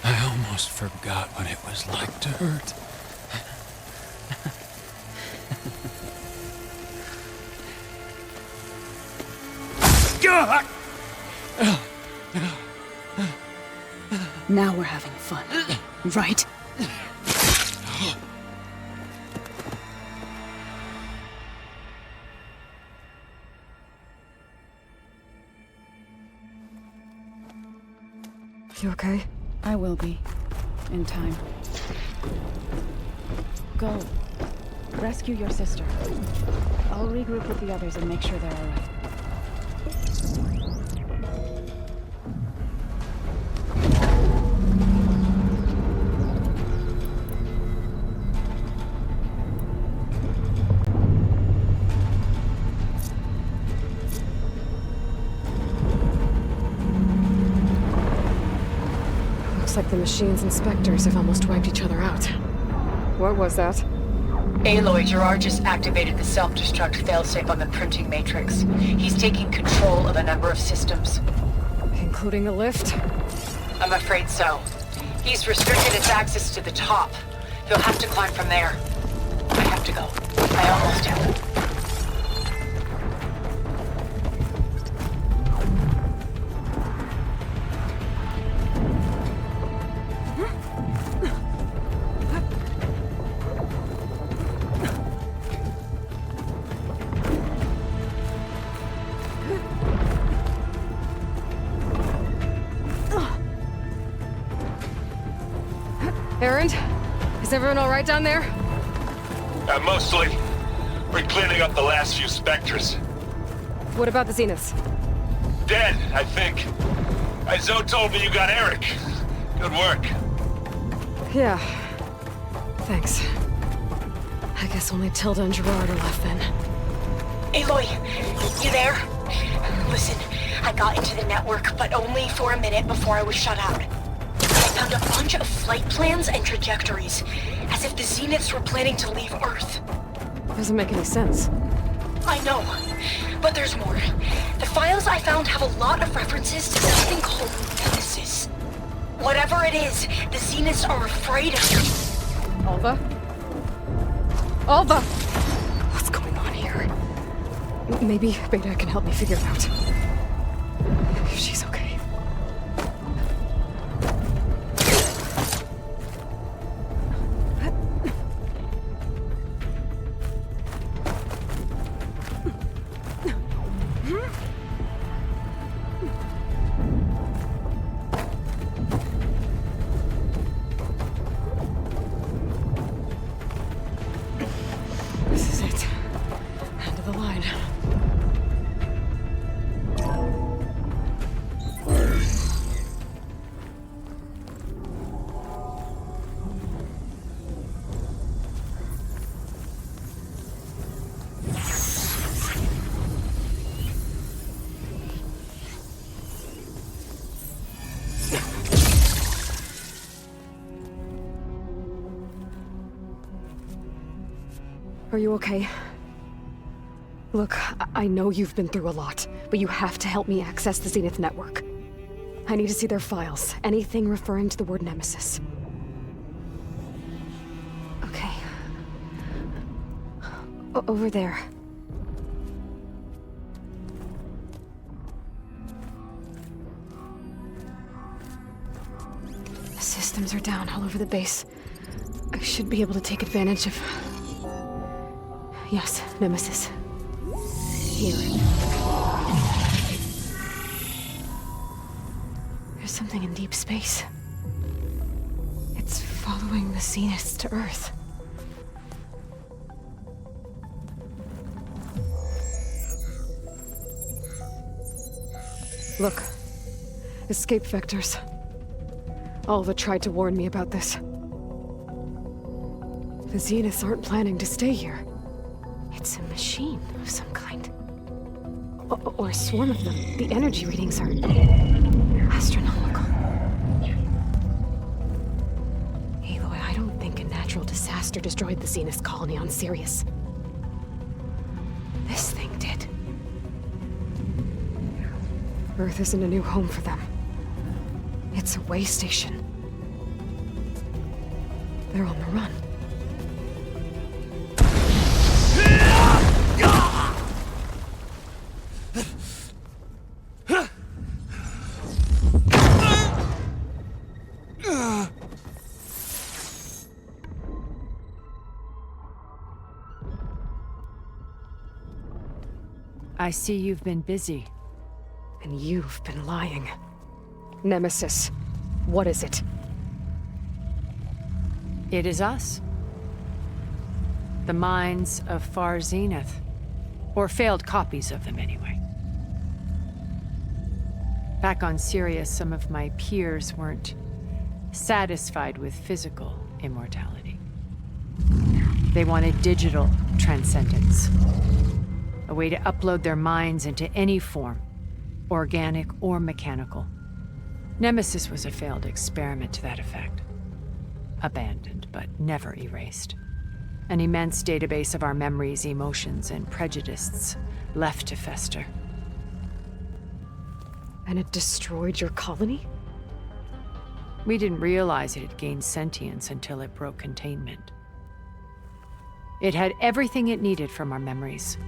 S16: I almost forgot what it was like to hurt.
S7: Now we're having fun, right?
S2: You okay?
S7: I will be. In time. Go. Rescue your sister. I'll regroup with the others and make sure they're alright.
S2: Looks like the machine's inspectors have almost wiped each other out. What was that?
S12: Aloy, Gerard just activated the self-destruct failsafe on the printing matrix. He's taking control of a number of systems.
S2: Including the lift?
S12: I'm afraid so. He's restricted its access to the top. He'll have to climb from there. I have to go. I almost do.
S2: Erend? Is everyone alright down there?
S10: Mostly. We're cleaning up the last few specters.
S2: What about the Zeniths?
S10: Dead, I think. Zoe told me you got Eric. Good work.
S2: Yeah. Thanks. I guess only Tilda and Gerard are left then.
S5: Aloy, you there? Listen, I got into the network, but only for a minute before I was shut out. I found a bunch of flight plans and trajectories, as if the Zeniths were planning to leave Earth.
S2: Doesn't make any sense.
S5: I know, but there's more. The files I found have a lot of references to something called Nemesis. Whatever it is, the Zeniths are afraid of it.
S2: Alva? Alva! What's going on here? Maybe Beta can help me figure it out. If she's okay. Are you okay? Look, I know you've been through a lot, but you have to help me access the Zenith network. I need to see their files, anything referring to the word Nemesis. Okay. Over there. The systems are down all over the base. I should be able to take advantage of... Yes, Nemesis. Here. There's something in deep space. It's following the Zeniths to Earth. Look. Escape vectors. Alva tried to warn me about this. The Zeniths aren't planning to stay here. It's a machine of some kind. Or a swarm of them. The energy readings are astronomical. Aloy, I don't think a natural disaster destroyed the Zenith colony on Sirius. This thing did. Earth isn't a new home for them. It's a way station. They're on the run.
S4: I see you've been busy.
S2: And you've been lying. Nemesis, what is it?
S4: It is us. The minds of Far Zenith. Or failed copies of them, anyway. Back on Sirius, some of my peers weren't satisfied with physical immortality. They wanted digital transcendence. A way to upload their minds into any form, organic or mechanical. Nemesis was a failed experiment to that effect. Abandoned, but never erased. An immense database of our memories, emotions, and prejudices left to fester.
S2: And it destroyed your colony?
S4: We didn't realize it had gained sentience until it broke containment. It had everything it needed from our memories.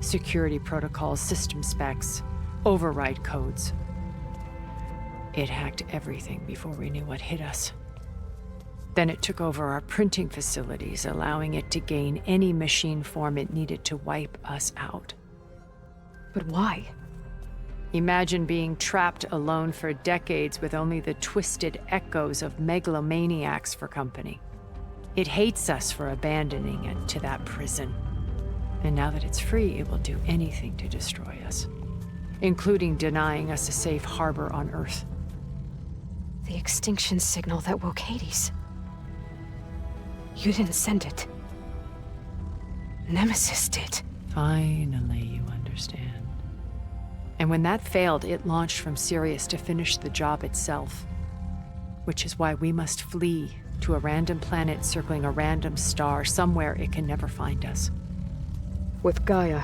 S4: Security protocols, system specs, override codes. It hacked everything before we knew what hit us. Then it took over our printing facilities, allowing it to gain any machine form it needed to wipe us out.
S2: But why?
S4: Imagine being trapped alone for decades with only the twisted echoes of megalomaniacs for company. It hates us for abandoning it to that prison. And now that it's free, it will do anything to destroy us, including denying us a safe harbor on Earth.
S2: The extinction signal that woke Hades. You didn't send it. Nemesis did.
S4: Finally, you understand. And when that failed, it launched from Sirius to finish the job itself. Which is why we must flee to a random planet circling a random star, somewhere it can never find us.
S2: With Gaia,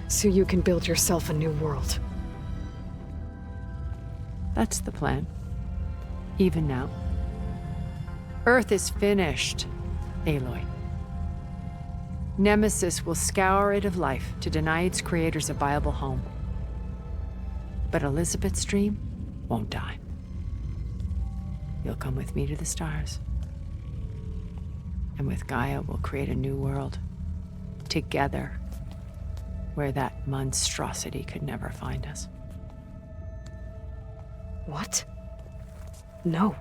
S2: so you can build yourself a new world.
S4: That's the plan. Even now. Earth is finished, Aloy. Nemesis will scour it of life to deny its creators a viable home. But Elizabeth's dream won't die. You'll come with me to the stars. And with Gaia, we'll create a new world. Together. Where that monstrosity could never find us.
S2: What? No.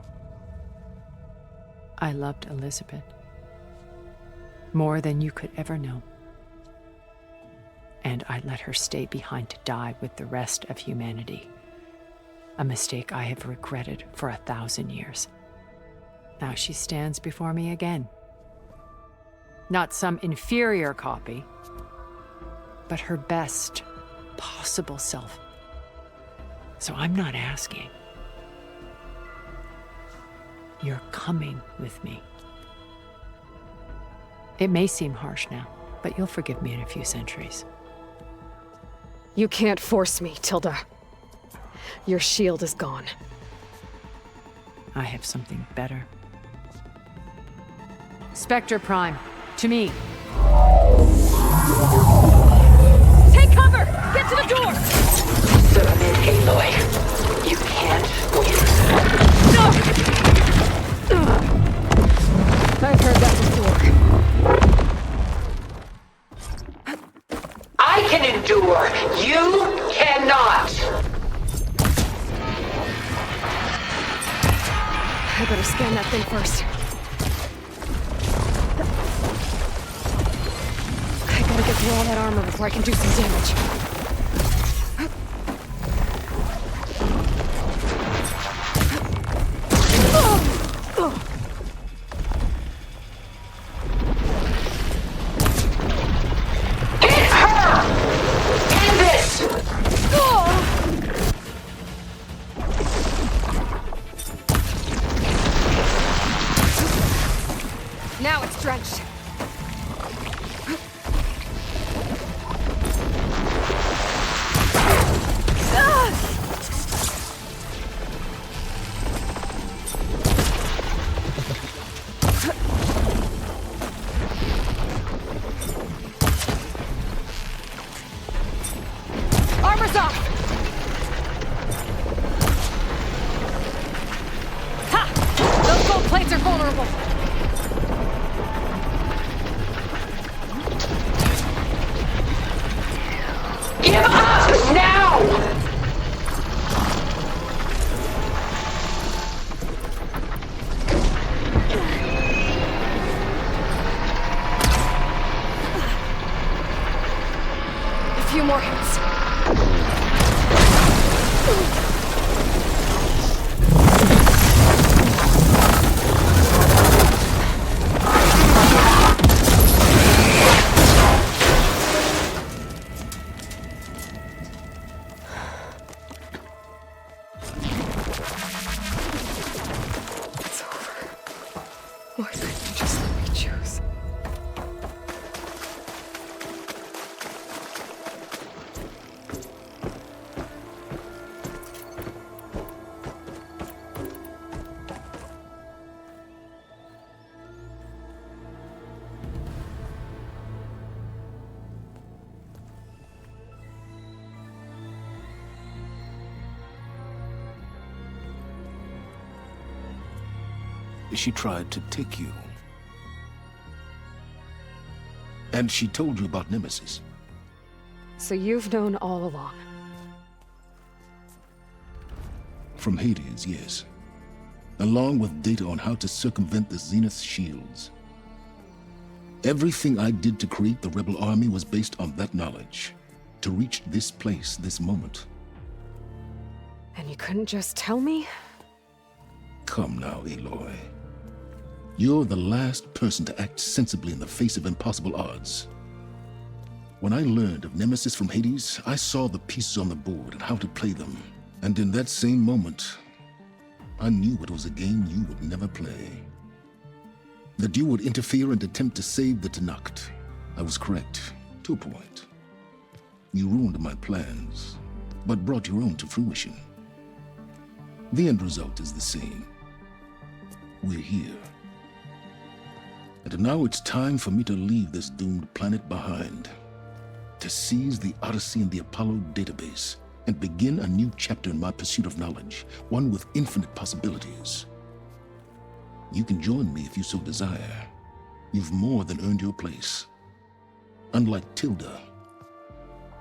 S4: I loved Elizabeth. More than you could ever know. And I let her stay behind to die with the rest of humanity. A mistake I have regretted for 1,000 years. Now she stands before me again. Not some inferior copy, but her best possible self. So I'm not asking. You're coming with me. It may seem harsh now, but you'll forgive me in a few centuries.
S2: You can't force me, Tilda. Your shield is gone.
S4: I have something better. Spectre Prime, to me.
S2: Take cover! Get to the door!
S9: Submit, Aloy. You can't win.
S2: I've heard that before.
S9: I can endure. You cannot.
S2: I better scan that thing first. I gotta get through all that armor before I can do some damage. Now it's drenched. Armor's off! Ha! Those gold plates are vulnerable.
S9: Give up now!
S2: A few more hits. Why couldn't you just let me choose?
S3: She tried to take you. And she told you about Nemesis.
S2: So you've known all along.
S3: From Hades, yes. Along with data on how to circumvent the Zenith shields. Everything I did to create the rebel army was based on that knowledge. To reach this place, this moment.
S2: And you couldn't just tell me?
S3: Come now, Aloy. You're the last person to act sensibly in the face of impossible odds. When I learned of Nemesis from Hades, I saw the pieces on the board and how to play them. And in that same moment, I knew it was a game you would never play. That you would interfere and attempt to save the Tenakth. I was correct, to a point. You ruined my plans, but brought your own to fruition. The end result is the same. We're here. And now it's time for me to leave this doomed planet behind. To seize the Odyssey and the Apollo database, and begin a new chapter in my pursuit of knowledge, one with infinite possibilities. You can join me if you so desire. You've more than earned your place. Unlike Tilda,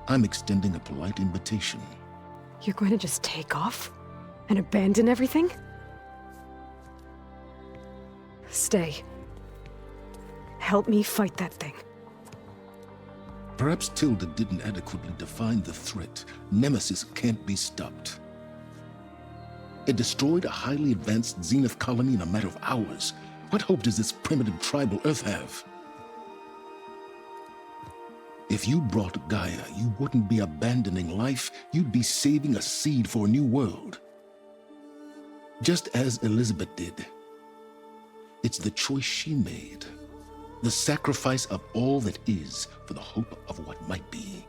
S3: I'm extending a polite invitation.
S2: You're going to just take off? And abandon everything? Stay. Help me fight that thing.
S3: Perhaps Tilda didn't adequately define the threat. Nemesis can't be stopped. It destroyed a highly advanced Zenith colony in a matter of hours. What hope does this primitive tribal Earth have? If you brought Gaia, you wouldn't be abandoning life, you'd be saving a seed for a new world. Just as Elizabeth did. It's the choice she made. The sacrifice of all that is for the hope of what might be.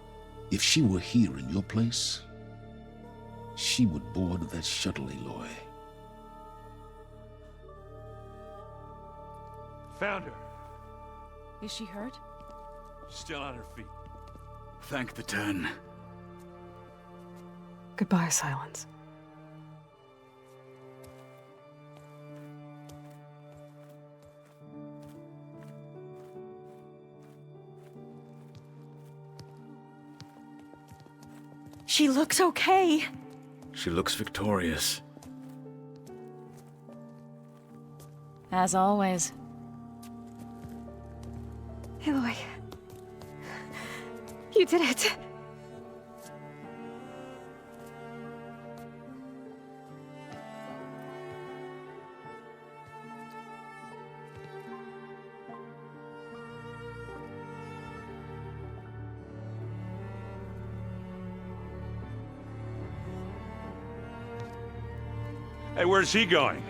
S3: If she were here in your place, she would board that shuttle, Aloy.
S10: Found her.
S6: Is she hurt?
S10: Still on her feet.
S8: Thank the Ten.
S2: Goodbye, Silence.
S5: She looks okay.
S8: She looks victorious.
S6: As always.
S2: Aloy. You did it.
S10: Hey, where's he going?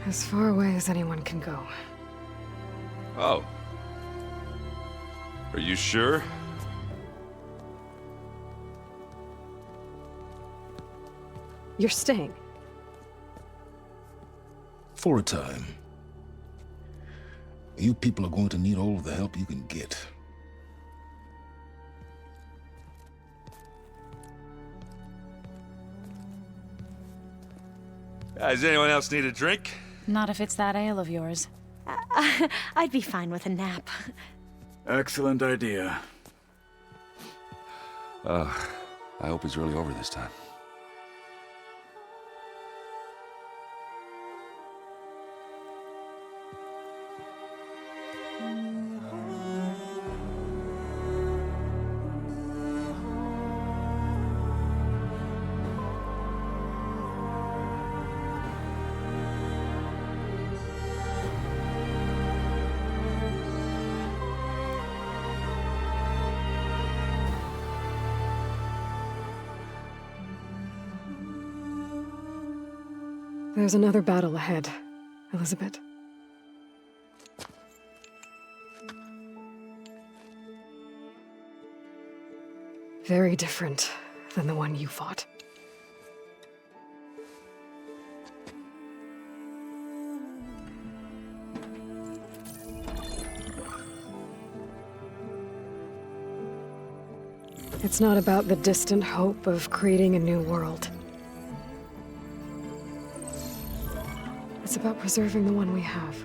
S2: As far away as anyone can go.
S1: Oh. Are you sure?
S2: You're staying.
S3: For a time. You people are going to need all of the help you can get.
S10: Does anyone else need a drink?
S6: Not if it's that ale of yours.
S5: I'd be fine with a nap.
S8: Excellent idea.
S1: I hope it's really over this time.
S2: There's another battle ahead, Elizabeth. Very different than the one you fought. It's not about the distant hope of creating a new world. It's about preserving the one we have.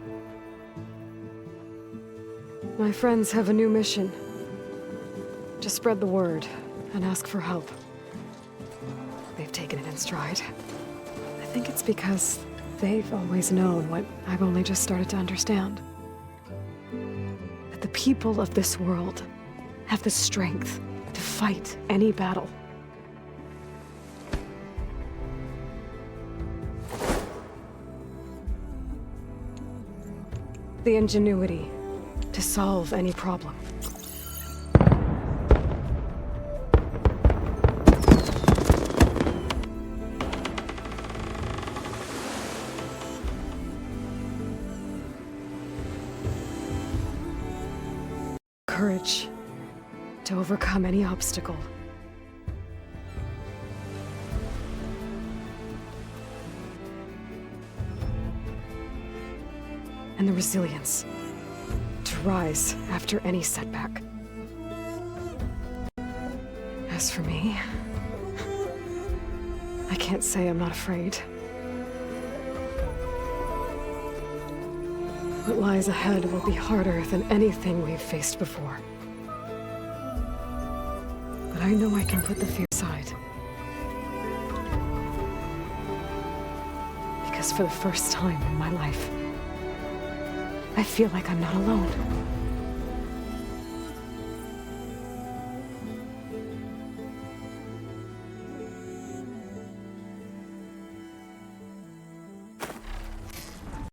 S2: My friends have a new mission. To spread the word and ask for help. They've taken it in stride. I think it's because they've always known what I've only just started to understand. That the people of this world have the strength to fight any battle. The ingenuity to solve any problem. Courage to overcome any obstacle. And the resilience to rise after any setback. As for me, I can't say I'm not afraid. What lies ahead will be harder than anything we've faced before. But I know I can put the fear aside. Because for the first time in my life, I feel like I'm not alone.